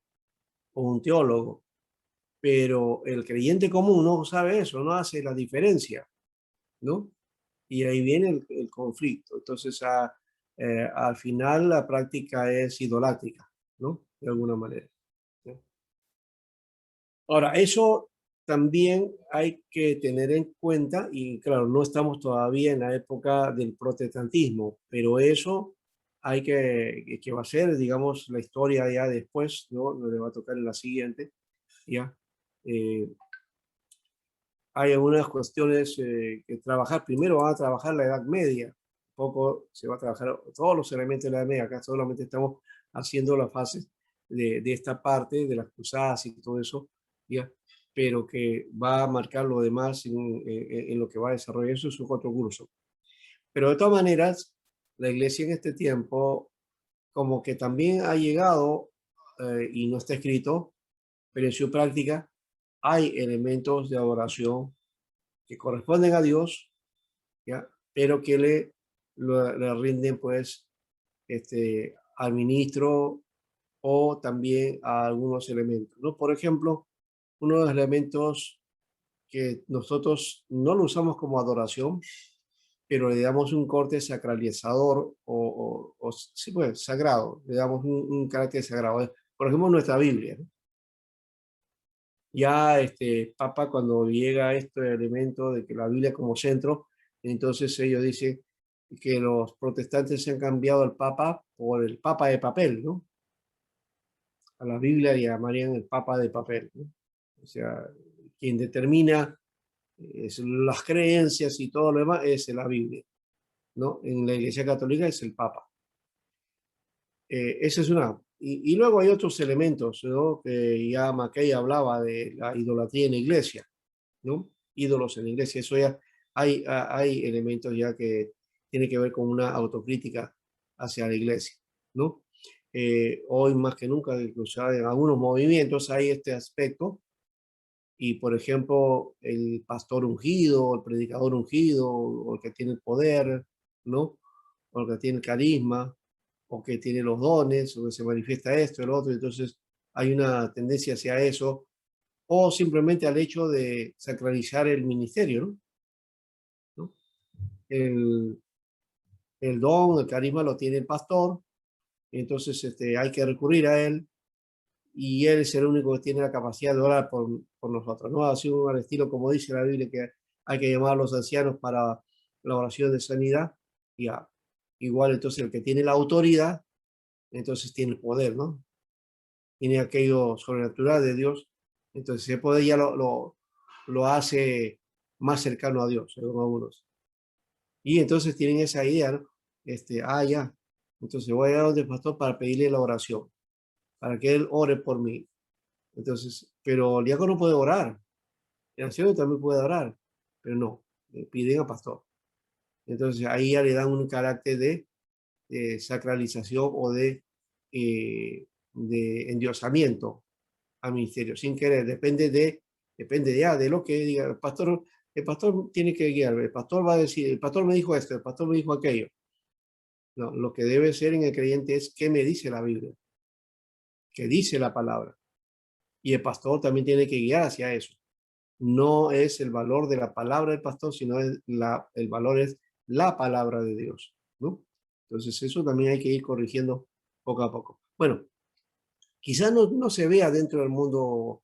A: o un teólogo, pero el creyente común no sabe eso, no hace la diferencia, ¿no? Y ahí viene el conflicto. Entonces, al final la práctica es idolátrica, ¿no? De alguna manera, ¿no? Ahora, eso también hay que tener en cuenta, y claro, no estamos todavía en la época del protestantismo, pero eso hay que va a ser, digamos, la historia ya después, ¿no? Nos le va a tocar en la siguiente, ¿ya? Eh, Hay algunas cuestiones que trabajar. Primero van a trabajar la Edad Media, poco se va a trabajar todos los elementos de la Edad Media. Acá solamente estamos haciendo las fases de esta parte, de las cruzadas y todo eso, ¿ya? Pero que va a marcar lo demás en lo que va a desarrollar. Eso es otro curso. Pero de todas maneras, la iglesia en este tiempo como que también ha llegado, y no está escrito, pero en su práctica hay elementos de adoración que corresponden a Dios, ¿ya? Pero que le rinden pues al ministro o también a algunos elementos, ¿no? Por ejemplo, uno de los elementos que nosotros no lo usamos como adoración, pero le damos un corte sacralizador o sí, pues, sagrado, le damos un carácter sagrado. Por ejemplo, nuestra Biblia, ¿no? Ya Papa, cuando llega este elemento de que la Biblia como centro, entonces ellos dicen que los protestantes se han cambiado al Papa por el Papa de papel, ¿no? A la Biblia le llamarían el Papa de papel, ¿no? O sea, quien determina las creencias y todo lo demás es la Biblia, ¿no? En la Iglesia Católica es el Papa. Esa es una. Y luego hay otros elementos, ¿no? Que ya Mackay hablaba de la idolatría en la Iglesia, ¿no? Ídolos en la iglesia, eso ya hay elementos ya que tienen que ver con una autocrítica hacia la iglesia, ¿no? Hoy más que nunca, incluso en algunos movimientos hay este aspecto y, por ejemplo, el pastor ungido, el predicador ungido, o el que tiene el poder, ¿no? O el que tiene el carisma, o que tiene los dones, o que se manifiesta esto, el otro, entonces hay una tendencia hacia eso, o simplemente al hecho de sacralizar el ministerio, ¿no? ¿No? El, el don, el carisma lo tiene el pastor, entonces hay que recurrir a él y Él es el único que tiene la capacidad de orar por nosotros, ¿no? Así un estilo, como dice la Biblia, que hay que llamar a los ancianos para la oración de sanidad, ya. Igual entonces el que tiene la autoridad, entonces tiene el poder, ¿no? Tiene aquello sobrenatural de Dios, entonces ese poder ya lo hace más cercano a Dios, según algunos. Y entonces tienen esa idea, ¿no? Ya, entonces voy a ir donde el pastor para pedirle la oración, para que él ore por mí. Entonces, pero el diácono puede orar, el anciano también puede orar, pero no, le piden al pastor. Entonces ahí ya le dan un carácter de sacralización o de endiosamiento al ministerio, sin querer, depende ya de lo que diga el pastor tiene que guiar, el pastor va a decir, el pastor me dijo esto, el pastor me dijo aquello. No, lo que debe ser en el creyente es qué me dice la Biblia, qué dice la palabra. Y el pastor también tiene que guiar hacia eso. No es el valor de la palabra del pastor, sino el valor es la palabra de Dios, ¿no? Entonces eso también hay que ir corrigiendo poco a poco. Bueno, quizás no se vea dentro del mundo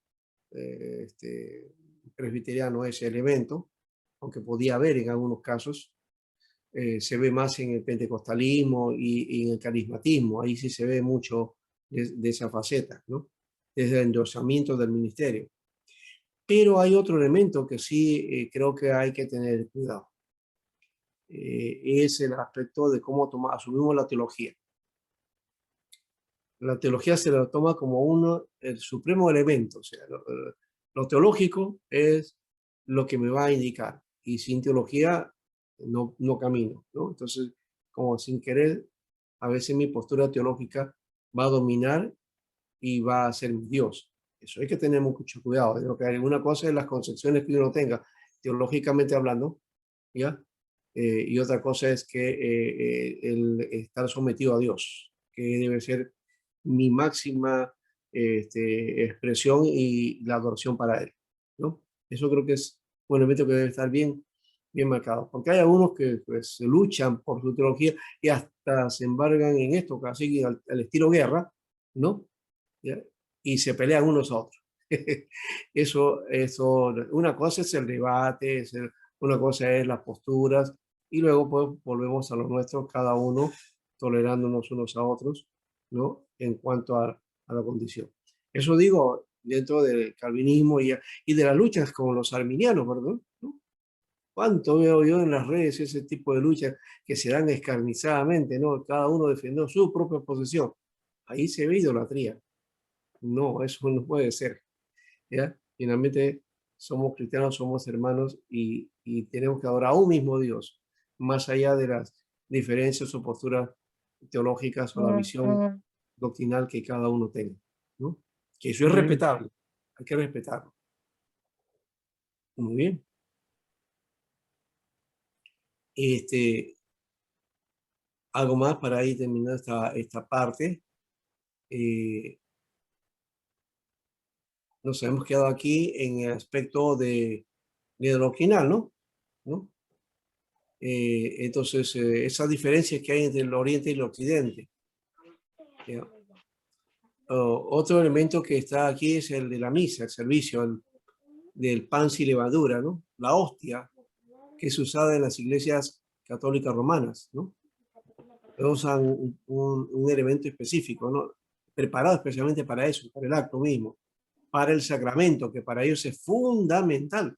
A: presbiteriano ese elemento, aunque podía haber en algunos casos. Se ve más en el pentecostalismo y en el carismatismo. Ahí sí se ve mucho de esa faceta, ¿no? Desde el endorsamiento del ministerio. Pero hay otro elemento que sí creo que hay que tener cuidado. Es el aspecto de cómo asumimos la teología. La teología se la toma como el supremo elemento. O sea, lo teológico es lo que me va a indicar. Y sin teología no camino, ¿no? Entonces, como sin querer, a veces mi postura teológica va a dominar y va a ser mi Dios. Eso hay que tener mucho cuidado. De lo que alguna cosa es las concepciones que uno tenga, teológicamente hablando, ¿ya? Y otra cosa es que el estar sometido a Dios, que debe ser mi máxima expresión y la adoración para Él, ¿no? Eso creo que es un elemento que debe estar bien marcado, porque hay algunos que pues luchan por su teología y hasta se embargan en esto, casi al estilo guerra, ¿no? ¿Ya? Y se pelean unos a otros. Una cosa es el debate, una cosa es las posturas, y luego pues volvemos a lo nuestro, cada uno tolerándonos unos a otros, ¿no? En cuanto a la condición. Eso digo dentro del calvinismo y de las luchas con los arminianos, ¿verdad? ¿No? ¿Cuánto veo yo en las redes ese tipo de luchas que se dan escarnizadamente, ¿no? Cada uno defendiendo su propia posición. Ahí se ve idolatría. No, eso no puede ser, ¿ya? Finalmente somos cristianos, somos hermanos y tenemos que adorar a un mismo Dios, más allá de las diferencias o posturas teológicas o la visión doctrinal que cada uno tenga, ¿no? Que eso es respetable, hay que respetarlo. Muy bien. Algo más para ir terminando esta parte. Nos hemos quedado aquí en el aspecto de doctrinal, ¿no? ¿No? Entonces, esas diferencias que hay entre el Oriente y el Occidente. ¿Ya? Otro elemento que está aquí es el de la misa, el servicio del pan sin levadura, ¿no? La hostia, que es usada en las iglesias católicas romanas, ¿no? Usan un elemento específico, ¿no? Preparado especialmente para eso, para el acto mismo, para el sacramento, que para ellos es fundamental.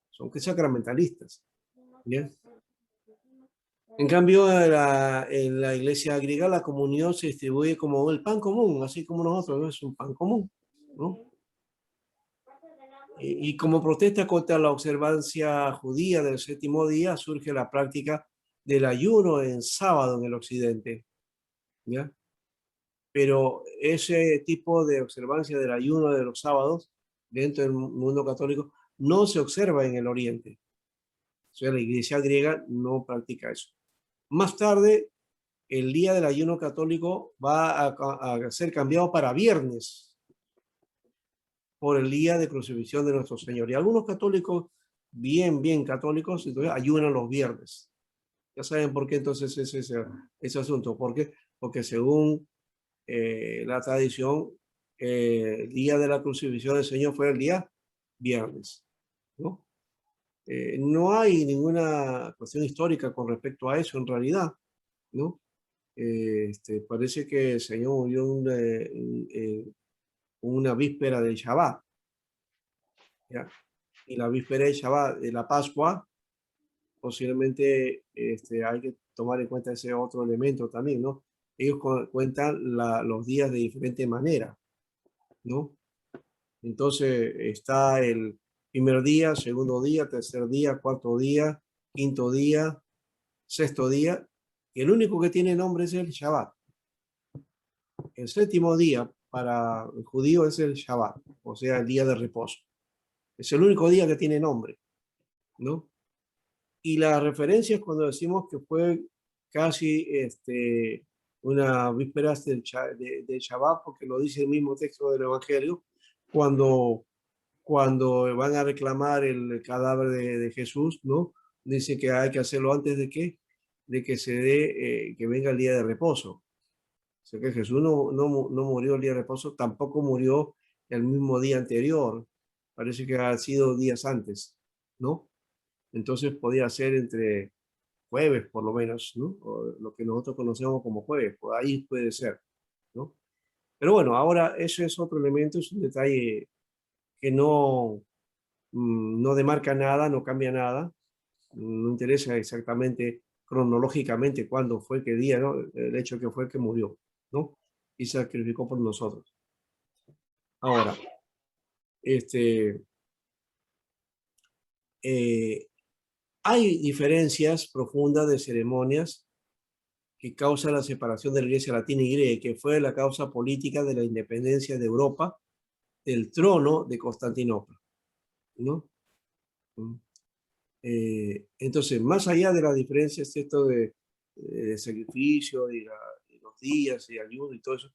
A: Son que sacramentalistas. ¿Bien? En cambio, en la iglesia griega la comunión se distribuye como el pan común, así como nosotros, ¿no? Es un pan común, ¿no? Y como protesta contra la observancia judía del séptimo día, surge la práctica del ayuno en sábado en el occidente, ¿ya? Pero ese tipo de observancia del ayuno de los sábados dentro del mundo católico no se observa en el oriente. O sea, la iglesia griega no practica eso. Más tarde, el día del ayuno católico va a ser cambiado para viernes por el día de crucifixión de nuestro Señor. Y algunos católicos, bien católicos, entonces ayunan los viernes. Ya saben por qué entonces es ese asunto. ¿Por qué? Porque según la tradición, el día de la crucifixión del Señor fue el día viernes, ¿no? No hay ninguna cuestión histórica con respecto a eso en realidad, ¿no? Parece que el Señor murió una víspera de Shabbat, ¿ya? Y la víspera de Shabbat, de la Pascua, posiblemente hay que tomar en cuenta ese otro elemento también, ¿no? Ellos cuentan los días de diferente manera, ¿no? Entonces está el primer día, segundo día, tercer día, cuarto día, quinto día, sexto día, y el único que tiene nombre es el Shabbat. El séptimo día para el judío es el Shabbat, o sea, el día de reposo. Es el único día que tiene nombre, ¿no? Y la referencia es cuando decimos que fue casi una víspera del Shabbat, porque lo dice el mismo texto del Evangelio, cuando van a reclamar el cadáver de Jesús, ¿no? Dice que hay que hacerlo antes de que se dé, que venga el día de reposo. O sea que Jesús no murió el día de reposo, tampoco murió el mismo día anterior. Parece que ha sido días antes, ¿no? Entonces podía ser entre jueves, por lo menos, ¿no? O lo que nosotros conocemos como jueves, por ahí puede ser, ¿no? Pero bueno, ahora eso es otro elemento, es un detalle que no demarca nada, no cambia nada, no interesa exactamente cronológicamente cuándo fue, qué día, ¿no? El hecho que fue que murió, ¿no? Y se sacrificó por nosotros. Ahora, hay diferencias profundas de ceremonias que causan la separación de la Iglesia latina y griega, que fue la causa política de la independencia de Europa del trono de Constantinopla, ¿no? Entonces, más allá de las diferencias, esto de sacrificio y los días y ayuda y todo eso,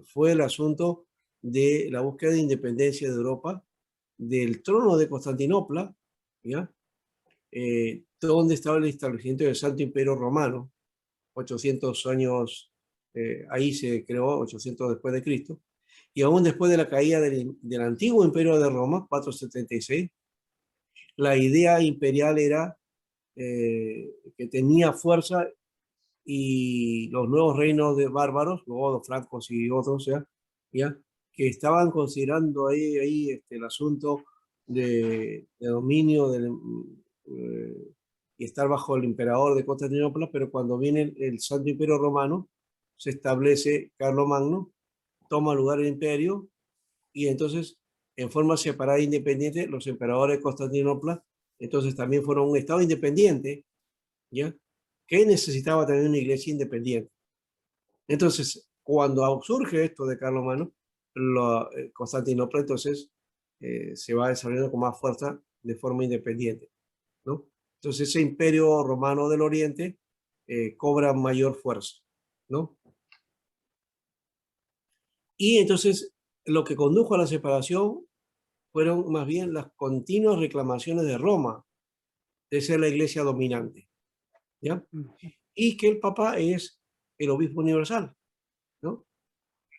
A: fue el asunto de la búsqueda de independencia de Europa, del trono de Constantinopla, ¿ya? Donde estaba el establecimiento del Santo Imperio Romano, 800 años, ahí se creó, 800 después de Cristo, y aún después de la caída del antiguo Imperio de Roma, 476, la idea imperial era que tenía fuerza y los nuevos reinos de bárbaros, los francos y otros, ¿ya? Que estaban considerando ahí el asunto de dominio y estar bajo el emperador de Constantinopla, pero cuando viene el Santo Imperio Romano, se establece Carlomagno, toma lugar el imperio y entonces en forma separada e independiente los emperadores de Constantinopla entonces también fueron un estado independiente, ¿ya? Que necesitaba también una iglesia independiente. Entonces, cuando surge esto de Carlomagno, Constantinopla entonces se va desarrollando con más fuerza de forma independiente, ¿no? Entonces ese imperio romano del Oriente cobra mayor fuerza, ¿no? Y entonces lo que condujo a la separación fueron más bien las continuas reclamaciones de Roma de ser la iglesia dominante, ¿ya? Y que el Papa es el obispo universal, ¿no?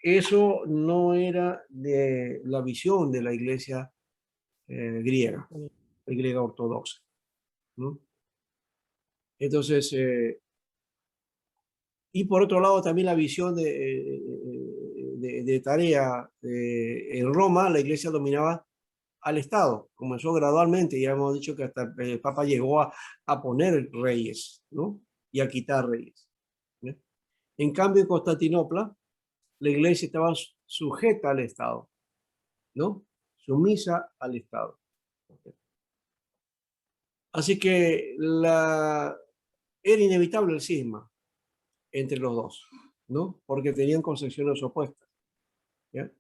A: Eso no era de la visión de la iglesia griega, la griega ortodoxa, ¿no? Entonces, y por otro lado también la visión de tarea en Roma, la iglesia dominaba al Estado. Comenzó gradualmente, ya hemos dicho que hasta el Papa llegó a poner reyes, ¿no? Y a quitar reyes, ¿no? En cambio, en Constantinopla, la iglesia estaba sujeta al Estado, ¿no? Sumisa al Estado. Así que era inevitable el cisma entre los dos, ¿no? Porque tenían concepciones opuestas, ¿ya?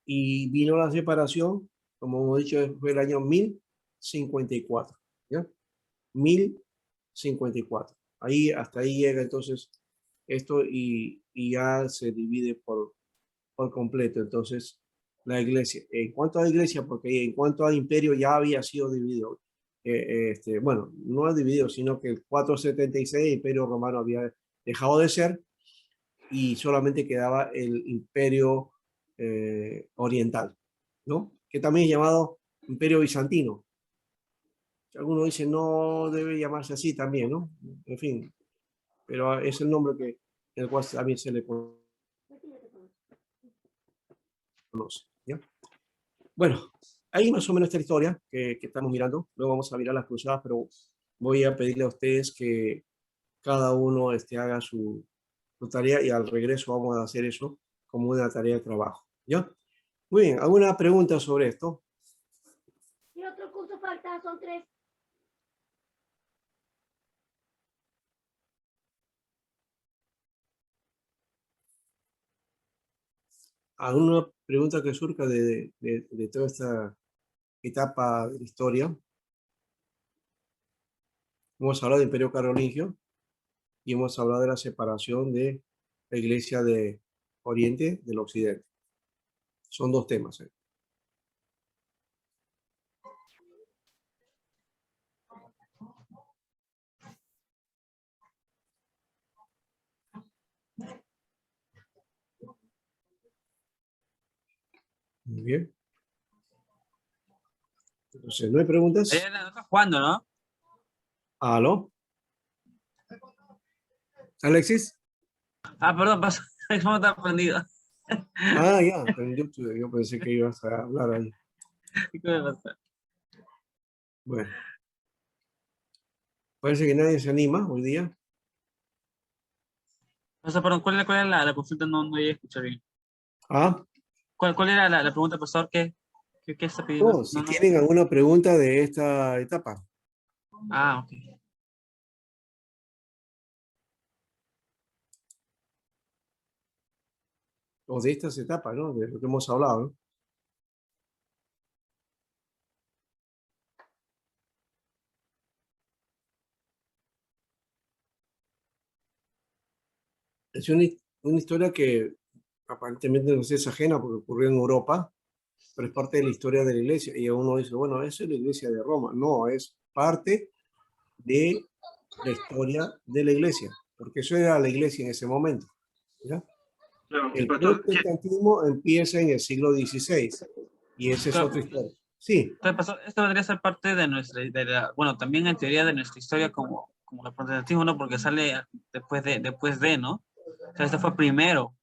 A: Y vino la separación, como hemos dicho, fue el año 1054, ¿ya? 1054. Hasta ahí llega entonces esto y ya se divide por completo. Entonces, la iglesia, en cuanto a la iglesia, porque en cuanto al imperio ya había sido dividido. Bueno, no ha dividido, sino que el 476 el imperio romano había dejado de ser y solamente quedaba el imperio oriental, ¿no? Que también es llamado imperio bizantino. Algunos dicen no debe llamarse así también, ¿no? En fin, pero es el nombre que, el cual también se le conoce, ¿ya? Bueno, ahí más o menos esta historia que estamos mirando. Luego vamos a mirar las cruzadas, pero voy a pedirle a ustedes que cada uno haga su tarea y al regreso vamos a hacer eso como una tarea de trabajo, ¿ya? Muy bien, ¿alguna pregunta sobre esto?
B: ¿Qué otro curso falta? Son 3.
A: ¿Alguna pregunta que surja de toda esta etapa de la historia? Hemos hablado del Imperio Carolingio y hemos hablado de la separación de la Iglesia de Oriente del Occidente. Son dos temas. Muy bien. Entonces, ¿no hay preguntas?
C: Estás jugando, ¿no?
A: ¿Aló? ¿Alexis?
C: Ah, perdón, pasa. ¿Cómo está prendido?
A: Ah, ya, yo pensé que ibas a hablar ahí.
C: ¿Qué me pasa?
A: Bueno, parece que nadie se anima hoy día.
C: O sea, perdón, ¿cuál era la consulta? No, no llegué a escuchar bien.
A: Ah,
C: ¿Cuál era la pregunta, profesor? ¿Qué está pidiendo?
A: no, si tienen alguna pregunta de esta etapa.
C: Ah, ok.
A: O de estas etapas, ¿no? De lo que hemos hablado, ¿no? Es una historia que aparentemente no es ajena porque ocurrió en Europa, pero es parte de la historia de la iglesia. Y uno dice, bueno, eso es la iglesia de Roma. No, es parte de la historia de la iglesia, porque eso era la iglesia en ese momento, ¿ya?
D: Claro,
A: El
D: pero entonces,
A: protestantismo empieza en el siglo XVI y esa es
C: Claro.
A: otra historia. Sí,
C: Entonces, profesor, esto vendría a ser parte de bueno, también en teoría de nuestra historia como el protestantismo, ¿no? Porque sale después de, ¿no? O sea, esto fue primero.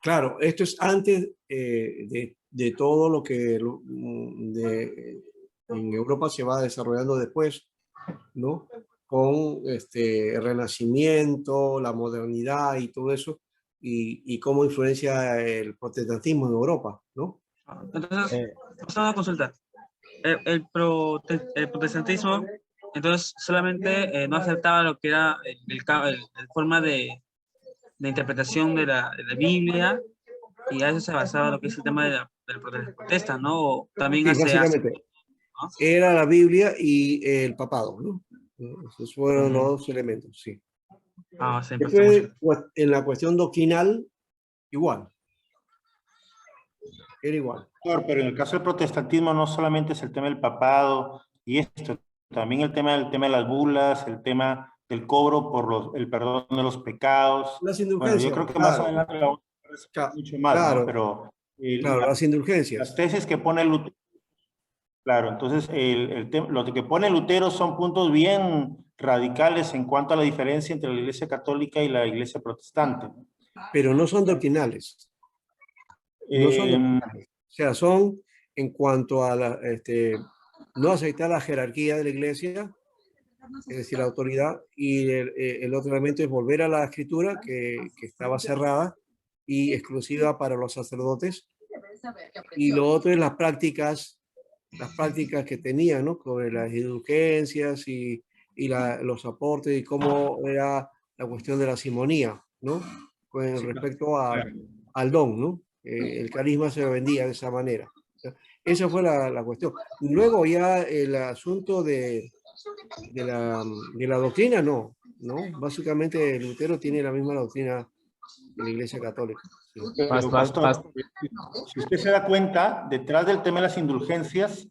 A: claro, esto es antes de todo lo que en Europa se va desarrollando después, ¿no? Con el Renacimiento, la modernidad y todo eso, y cómo influencia el protestantismo en Europa, ¿no?
C: Entonces, vamos a una consulta. El protestantismo, entonces, solamente no aceptaba lo que era el forma de interpretación de la Biblia, y a eso se basaba lo que es el tema del protesta, ¿no? O también
A: Sí,
C: hace,
A: básicamente
C: ¿no?
A: era la Biblia y el papado, ¿no? Esos fueron los
C: Ujú.
A: dos elementos, sí.
C: Ah, se impactó mucho.
A: Después, en la cuestión doctrinal, igual, era igual.
D: claro, pero en el caso del protestantismo no solamente es el tema del papado y esto, también el tema de las bulas, el tema del cobro por el perdón de los pecados.
A: Las
D: Bueno, yo
A: indulgencias,
D: creo que más
A: claro,
D: adelante lo vamos a ver mucho más, ¿no?
A: claro,
D: Pero
A: claro, las
D: las
A: indulgencias.
D: tesis que pone Lutero, claro, entonces lo que pone Lutero son puntos bien radicales en cuanto a la diferencia entre la Iglesia Católica y la Iglesia Protestante.
A: Pero no son doctrinales, no son
D: Eh,
A: doctrinales. O sea, son en cuanto a no aceptar la jerarquía de la iglesia, es decir, la autoridad, y el otro elemento es volver a la escritura que estaba cerrada y exclusiva para los sacerdotes, y lo otro es las prácticas que tenían, ¿no? Sobre las indulgencias y los aportes y cómo era la cuestión de la simonía, ¿no? Con
D: sí,
A: respecto
D: claro.
A: al don, ¿no? El carisma se vendía de esa manera. O sea, esa fue la cuestión. Luego ya el asunto de la doctrina, no, ¿no? Básicamente Lutero tiene la misma doctrina que la Iglesia Católica. Sí.
D: Pero, pastor, si usted se da cuenta, detrás del tema de las indulgencias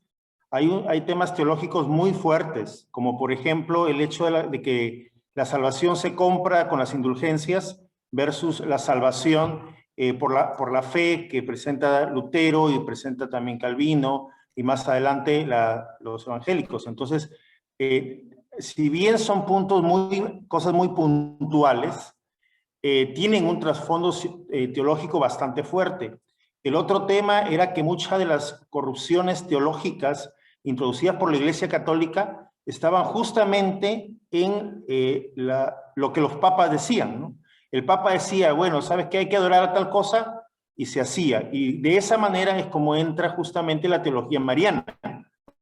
D: hay temas teológicos muy fuertes, como por ejemplo el hecho de que la salvación se compra con las indulgencias versus la salvación por la fe que presenta Lutero y presenta también Calvino y más adelante los evangélicos. Entonces, si bien son cosas muy puntuales, tienen un trasfondo teológico bastante fuerte. El otro tema era que muchas de las corrupciones teológicas introducidas por la Iglesia Católica estaban justamente en lo que los papas decían, ¿no? El papa decía, bueno, ¿sabes qué? Hay que adorar a tal cosa, y se hacía. Y de esa manera es como entra justamente la teología mariana,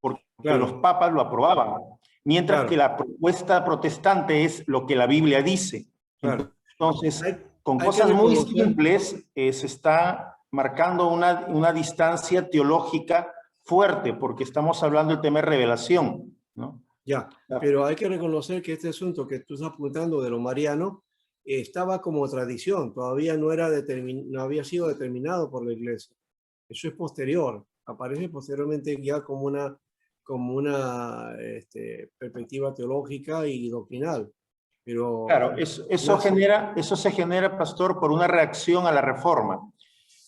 D: porque los papas lo aprobaban, mientras que la propuesta protestante es lo que la Biblia dice.
A: Claro.
D: Entonces, con
A: hay
D: cosas
A: que
D: muy
A: reconocer-
D: simples se está marcando una distancia teológica fuerte, porque estamos hablando del tema de revelación, ¿no?
A: Ya, pero hay que reconocer que este asunto que tú estás apuntando de lo mariano estaba como tradición, todavía no había sido determinado por la Iglesia. Eso es posterior, aparece posteriormente ya como una perspectiva teológica y doctrinal. Pero
D: Claro, eso se genera, pastor, por una reacción a la reforma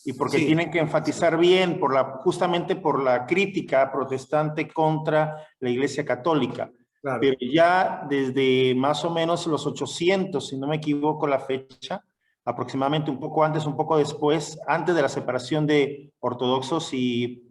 D: y porque
A: sí,
D: tienen que enfatizar bien justamente por la crítica protestante contra la Iglesia Católica.
A: claro.
D: Pero ya desde más o menos los 800, si no me equivoco la fecha, aproximadamente un poco antes, un poco después, antes de la separación de ortodoxos y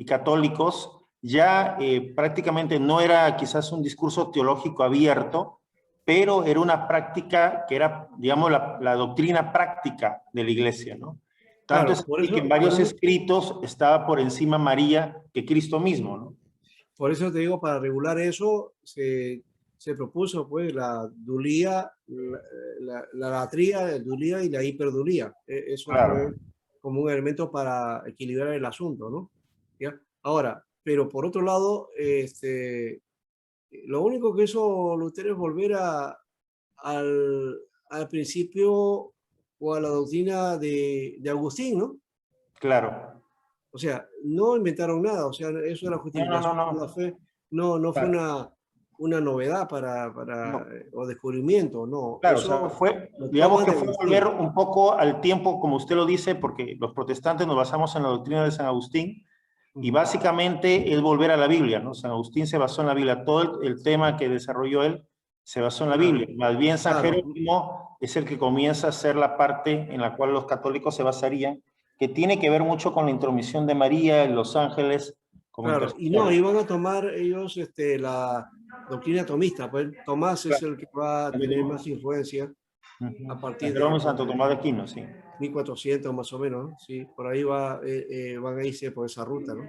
D: católicos, ya prácticamente no era quizás un discurso teológico abierto, pero era una práctica que era, digamos, la doctrina práctica de la Iglesia, ¿no? Tanto es así que en varios escritos estaba por encima María que Cristo mismo, ¿no?
A: Por eso te digo, para regular eso se propuso pues la dulía, la latría, la dulía y la hiperdulía. Eso
D: Claro.
A: fue como un elemento para equilibrar el asunto, ¿no? ¿Ya? Ahora, pero por otro lado, lo único que hizo Lutero es volver al principio o a la doctrina de Agustín, ¿no?
D: Claro.
A: O sea, no inventaron nada, o sea, eso de la justificación de la fe no fue una novedad o descubrimiento, no.
D: Claro,
A: Eso
D: o sea, fue,
A: lo
D: digamos
A: toman
D: que
A: de
D: fue
A: Agustín.
D: volver un poco al tiempo, como usted lo dice, porque los protestantes nos basamos en la doctrina de San Agustín, y básicamente es volver a la Biblia, ¿no? San Agustín se basó en la Biblia, todo el tema que desarrolló él se basó en la Biblia. Más bien San Jerónimo es el que comienza a ser la parte en la cual los católicos se basarían, que tiene que ver mucho con la intromisión de María en los ángeles.
A: Claro, y no, iban a tomar ellos la doctrina tomista, pues Tomás es el que va a tener más influencia a partir de
D: Santo Tomás de Aquino, sí.
A: 1400 más o menos, ¿no? Sí, por ahí van a irse por esa ruta, ¿no?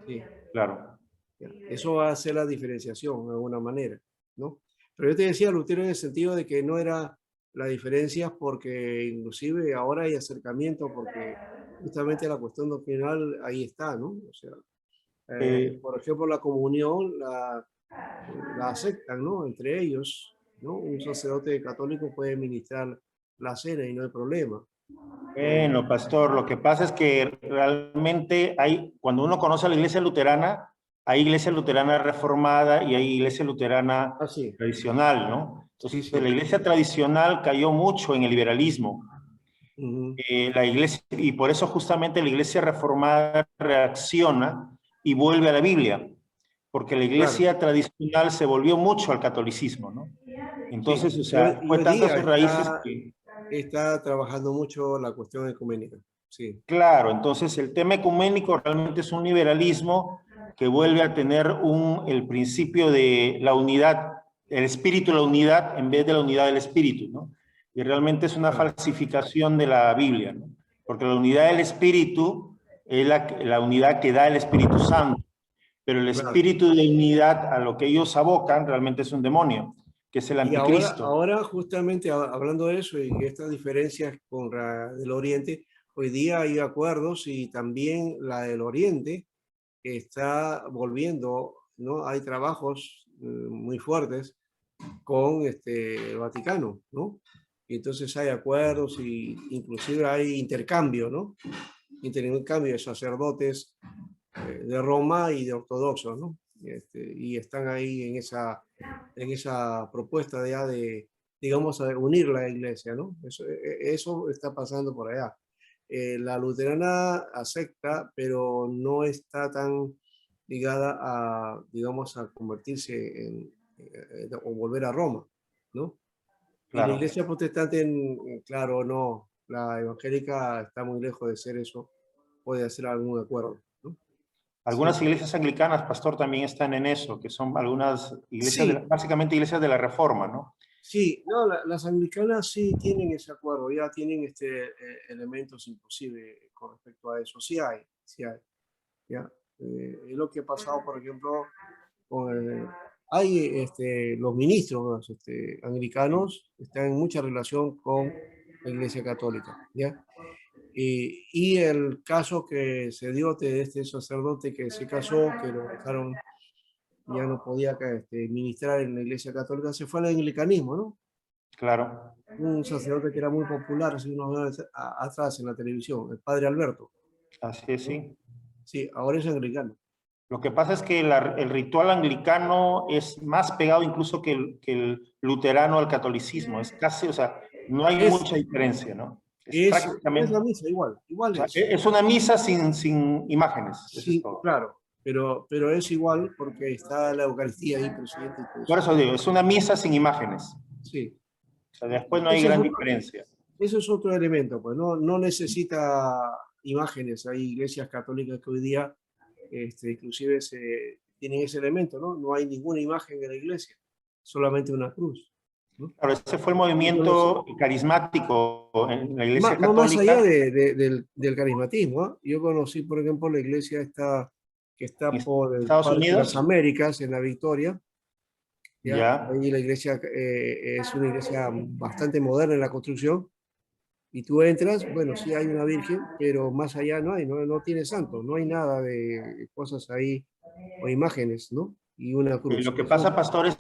A: Sí.
D: Claro.
A: Eso va a hacer la diferenciación de alguna manera, ¿no? Pero yo te decía, Lutero, en el sentido de que no era la diferencia porque inclusive ahora hay acercamiento porque justamente la cuestión doctrinal ahí está, ¿no? O sea, por ejemplo, la comunión la aceptan, ¿no? Entre ellos, ¿no? Un sacerdote católico puede ministrar la cena y no hay problema.
D: Bueno, pastor, lo que pasa es que realmente cuando uno conoce a la iglesia luterana, hay iglesia luterana reformada y hay iglesia luterana tradicional, ¿no? Entonces, la iglesia tradicional cayó mucho en el liberalismo. La iglesia, y por eso justamente la iglesia reformada reacciona y vuelve a la Biblia, porque la iglesia tradicional se volvió mucho al catolicismo, ¿no? Entonces, o sea, fue tantas sus raíces que...
A: Está trabajando mucho la cuestión ecuménica. Sí.
D: Claro, entonces el tema ecuménico realmente es un liberalismo que vuelve a tener el principio de la unidad, el espíritu de la unidad en vez de la unidad del espíritu, ¿no? Y realmente es una falsificación de la Biblia, ¿no? Porque la unidad del espíritu es la unidad que da el Espíritu Santo, pero el espíritu de unidad a lo que ellos abocan realmente es un demonio, que es el anticristo.
A: Y ahora justamente hablando de eso y estas diferencias con la del Oriente, hoy día hay acuerdos y también la del Oriente está volviendo, ¿no? Hay trabajos muy fuertes con el Vaticano, ¿no? Y entonces hay acuerdos y inclusive hay intercambio, ¿no? Intercambio de sacerdotes de Roma y de ortodoxos, ¿no? Y están ahí en esa propuesta ya de digamos, a unir la iglesia, ¿no? Eso está pasando por allá. La luterana acepta, pero no está tan ligada a, digamos, a convertirse o volver a Roma, ¿no? Y la
D: Claro.
A: iglesia protestante, claro, no, la evangélica está muy lejos de ser eso, puede hacer algún acuerdo, ¿no?
D: Algunas
A: Sí,
D: iglesias anglicanas, pastor, también están en eso, que son algunas iglesias,
A: sí,
D: básicamente iglesias de la Reforma, ¿no?
A: sí, no, las anglicanas sí tienen ese acuerdo, ya tienen elementos inclusive con respecto a eso, sí hay, ya. Es lo que ha pasado, por ejemplo, hay los ministros anglicanos están en mucha relación con la Iglesia Católica, ¿ya? Y el caso que se dio de este sacerdote que se casó, que lo dejaron, ya no podía ministrar en la Iglesia Católica, se fue al anglicanismo, ¿no?
D: Claro.
A: Un sacerdote que era muy popular hace unos años atrás en la televisión, el padre Alberto,
D: Así es,
A: ¿no?
D: sí.
A: Sí, ahora es anglicano.
D: Lo que pasa es que el ritual anglicano es más pegado incluso que el luterano al catolicismo. Es casi, o sea, no hay
A: Es,
D: mucha diferencia, ¿no? Es
A: es la
D: prácticamente,
A: misa, igual,
D: o
A: igual
D: sea,
A: es.
D: es una misa sin imágenes, eso es
A: Sí,
D: todo.
A: claro, pero es igual porque está la Eucaristía ahí presente y todo
D: Por
A: eso.
D: eso digo, es una misa sin imágenes.
A: Sí,
D: O sea, después no hay
A: ese es
D: gran
A: otro,
D: diferencia.
A: eso es otro elemento, pues no necesita imágenes. Hay iglesias católicas que hoy día inclusive tienen ese elemento, ¿no? No hay ninguna imagen en la iglesia, solamente una cruz, ¿no?
D: Claro, ese fue el
A: Entonces,
D: movimiento carismático en la Iglesia
A: más allá
D: Católica
A: del carismatismo, ¿ah? Yo conocí, por ejemplo, la iglesia que está
D: en
A: por el
D: Estados
A: Parque de las
D: Unidos.
A: Américas, en la Victoria. ¿Ya?
D: Ya.
A: Ahí la iglesia es una iglesia bastante moderna en la construcción. Y tú entras, bueno, sí hay una virgen, pero más allá no hay, no tiene santos, no hay nada de cosas ahí o imágenes, ¿no? Y una
D: Y
A: cruz.
D: lo que
A: Eso,
D: pasa, pastor, es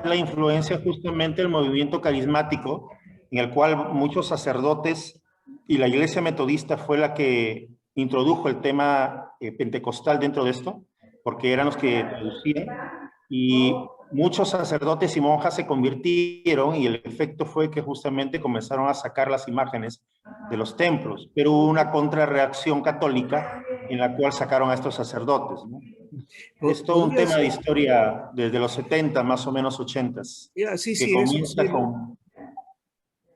D: la influencia justamente del movimiento carismático, en el cual muchos sacerdotes y la iglesia metodista fue la que introdujo el tema pentecostal dentro de esto, porque eran los que traducían, y muchos sacerdotes y monjas se convirtieron y el efecto fue que justamente comenzaron a sacar las imágenes de los templos, pero hubo una contrarreacción católica en la cual sacaron a estos sacerdotes, ¿no? Es todo un
A: podría
D: tema de
A: ser,
D: historia desde los 70, más o menos 80,
A: ya, sí,
D: que
A: sí, eso, sí,
D: comienza con,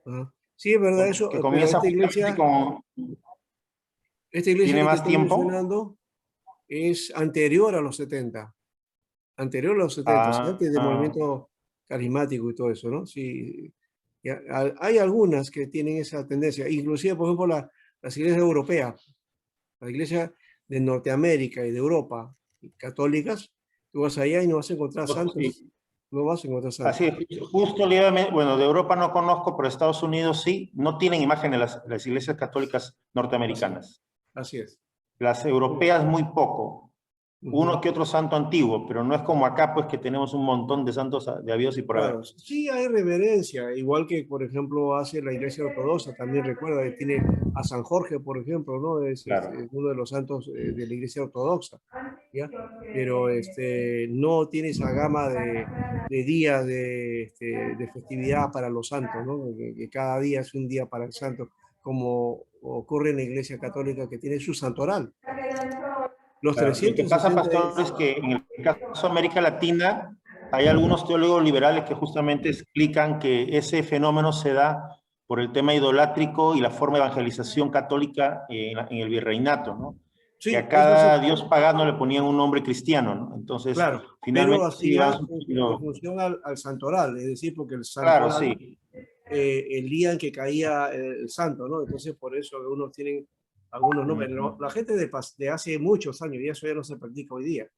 A: ajá. Sí, es verdad eso,
D: que
A: pero
D: comienza justamente con,
A: esta iglesia
D: tiene
A: que te
D: más
A: estoy
D: tiempo.
A: mencionando es anterior a los 70, anterior a los 70, o sea,
D: Ah,
A: antes del movimiento carismático y todo eso, ¿no? Sí, ya, hay algunas que tienen esa tendencia, inclusive, por ejemplo, las iglesias europeas, las iglesias de Norteamérica y de Europa, católicas, tú vas allá y no vas a encontrar santos,
D: sí,
A: no vas a encontrar
D: así
A: santos.
D: es. Justo, bueno, de Europa no conozco, pero Estados Unidos sí, no tienen imágenes las iglesias católicas
A: Así,
D: norteamericanas.
A: así es.
D: Las europeas muy poco. Uno
A: Ujú.
D: que otro santo antiguo, pero no es como acá, pues que tenemos un montón de santos de habidos y por haber.
A: Claro, sí hay reverencia, igual que, por ejemplo, hace la Iglesia Ortodoxa, también recuerda que tiene a San Jorge, por ejemplo, ¿no? Es
D: Claro.
A: uno de los santos de la Iglesia Ortodoxa, ¿ya? Pero no tiene esa gama de días de festividad para los santos, ¿no? Que cada día es un día para el santo, como ocurre en la Iglesia Católica, que tiene su santoral. Los
D: Claro, lo que pasa,
A: 360
D: pastor,
A: es...
D: es que en el caso de América Latina hay algunos teólogos liberales que justamente explican que ese fenómeno se da por el tema idolátrico y la forma de evangelización católica en el virreinato, ¿no? Que
A: Sí,
D: a
A: eso sí,
D: cada dios pagano le ponían un nombre cristiano, ¿no? Entonces,
A: claro, pero
D: finalmente sí van
A: hacía en
D: surgiendo.
A: función al santoral, es decir, porque el
D: Claro,
A: santoral,
D: sí,
A: el día en que caía el santo, ¿no? Entonces, por eso algunos tienen algunos nombres. La gente de hace muchos años, y eso ya no se practica hoy día.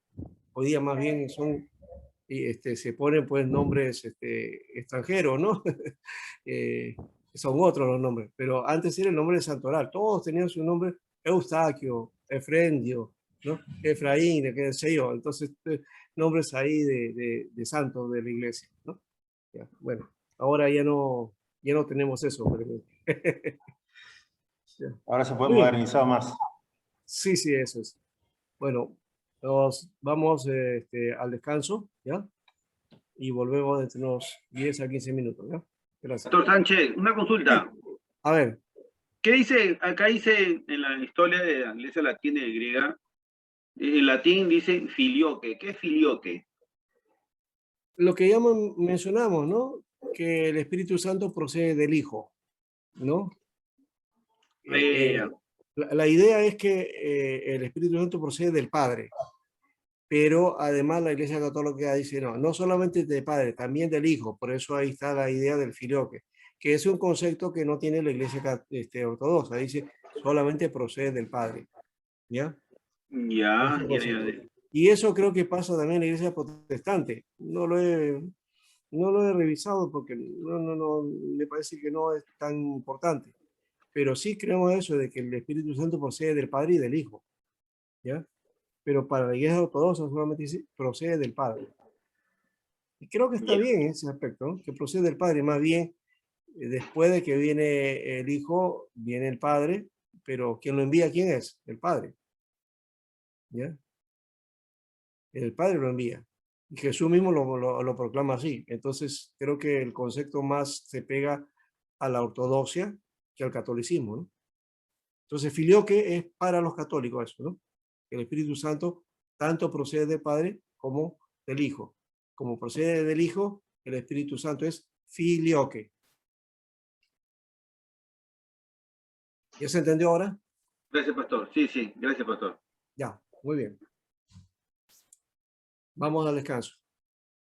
A: Hoy día más bien se ponen pues nombres extranjeros, ¿no? Eh, son otros los nombres, pero antes era el nombre de santoral, todos tenían su nombre, Eustaquio, Efrendio, ¿no? Efraín, qué sé yo, entonces nombres ahí de santos de la iglesia, ¿no? Ya, bueno, ahora ya no tenemos eso. Ya.
D: ahora se puede
A: Muy bien,
D: modernizar más.
A: sí, sí, eso es. Bueno, nos vamos al descanso, ¿ya? y volvemos dentro de unos 10 a 15 minutos. ¿Ya? Gracias.
E: Doctor Sánchez, una consulta.
A: A ver,
E: ¿Qué dice? Acá dice en la historia de la iglesia latina y griega, en latín dice filioque. ¿Qué es filioque?
A: lo que ya mencionamos, ¿no? Que el Espíritu Santo procede del Hijo, ¿no? La idea es que el Espíritu Santo procede del Padre, pero además la Iglesia Católica dice, no, no solamente del Padre, también del Hijo, por eso ahí está la idea del filioque, que es un concepto que no tiene la Iglesia Ortodoxa, dice solamente procede del Padre, ¿ya?
E: Ya.
A: Y eso creo que pasa también en la Iglesia Protestante, no lo he revisado porque no, me parece que no es tan importante, pero sí creemos eso de que el Espíritu Santo procede del Padre y del Hijo, ¿ya? Pero para la Iglesia Ortodoxa solamente dice procede del Padre. Y creo que está bien en ese aspecto, ¿no? Que procede del Padre, más bien después de que viene el Hijo, viene el Padre, pero quien lo envía, ¿quién es? El Padre, ¿ya? El Padre lo envía. Y Jesús mismo lo proclama así. Entonces, creo que el concepto más se pega a la ortodoxia que al catolicismo, ¿no? Entonces, filioque es para los católicos eso, ¿no? El Espíritu Santo tanto procede del Padre como del Hijo. Como procede del Hijo, el Espíritu Santo es filioque. ¿Ya se entendió ahora?
E: Gracias, pastor. Sí, gracias, pastor.
A: Ya, muy bien. Vamos al descanso.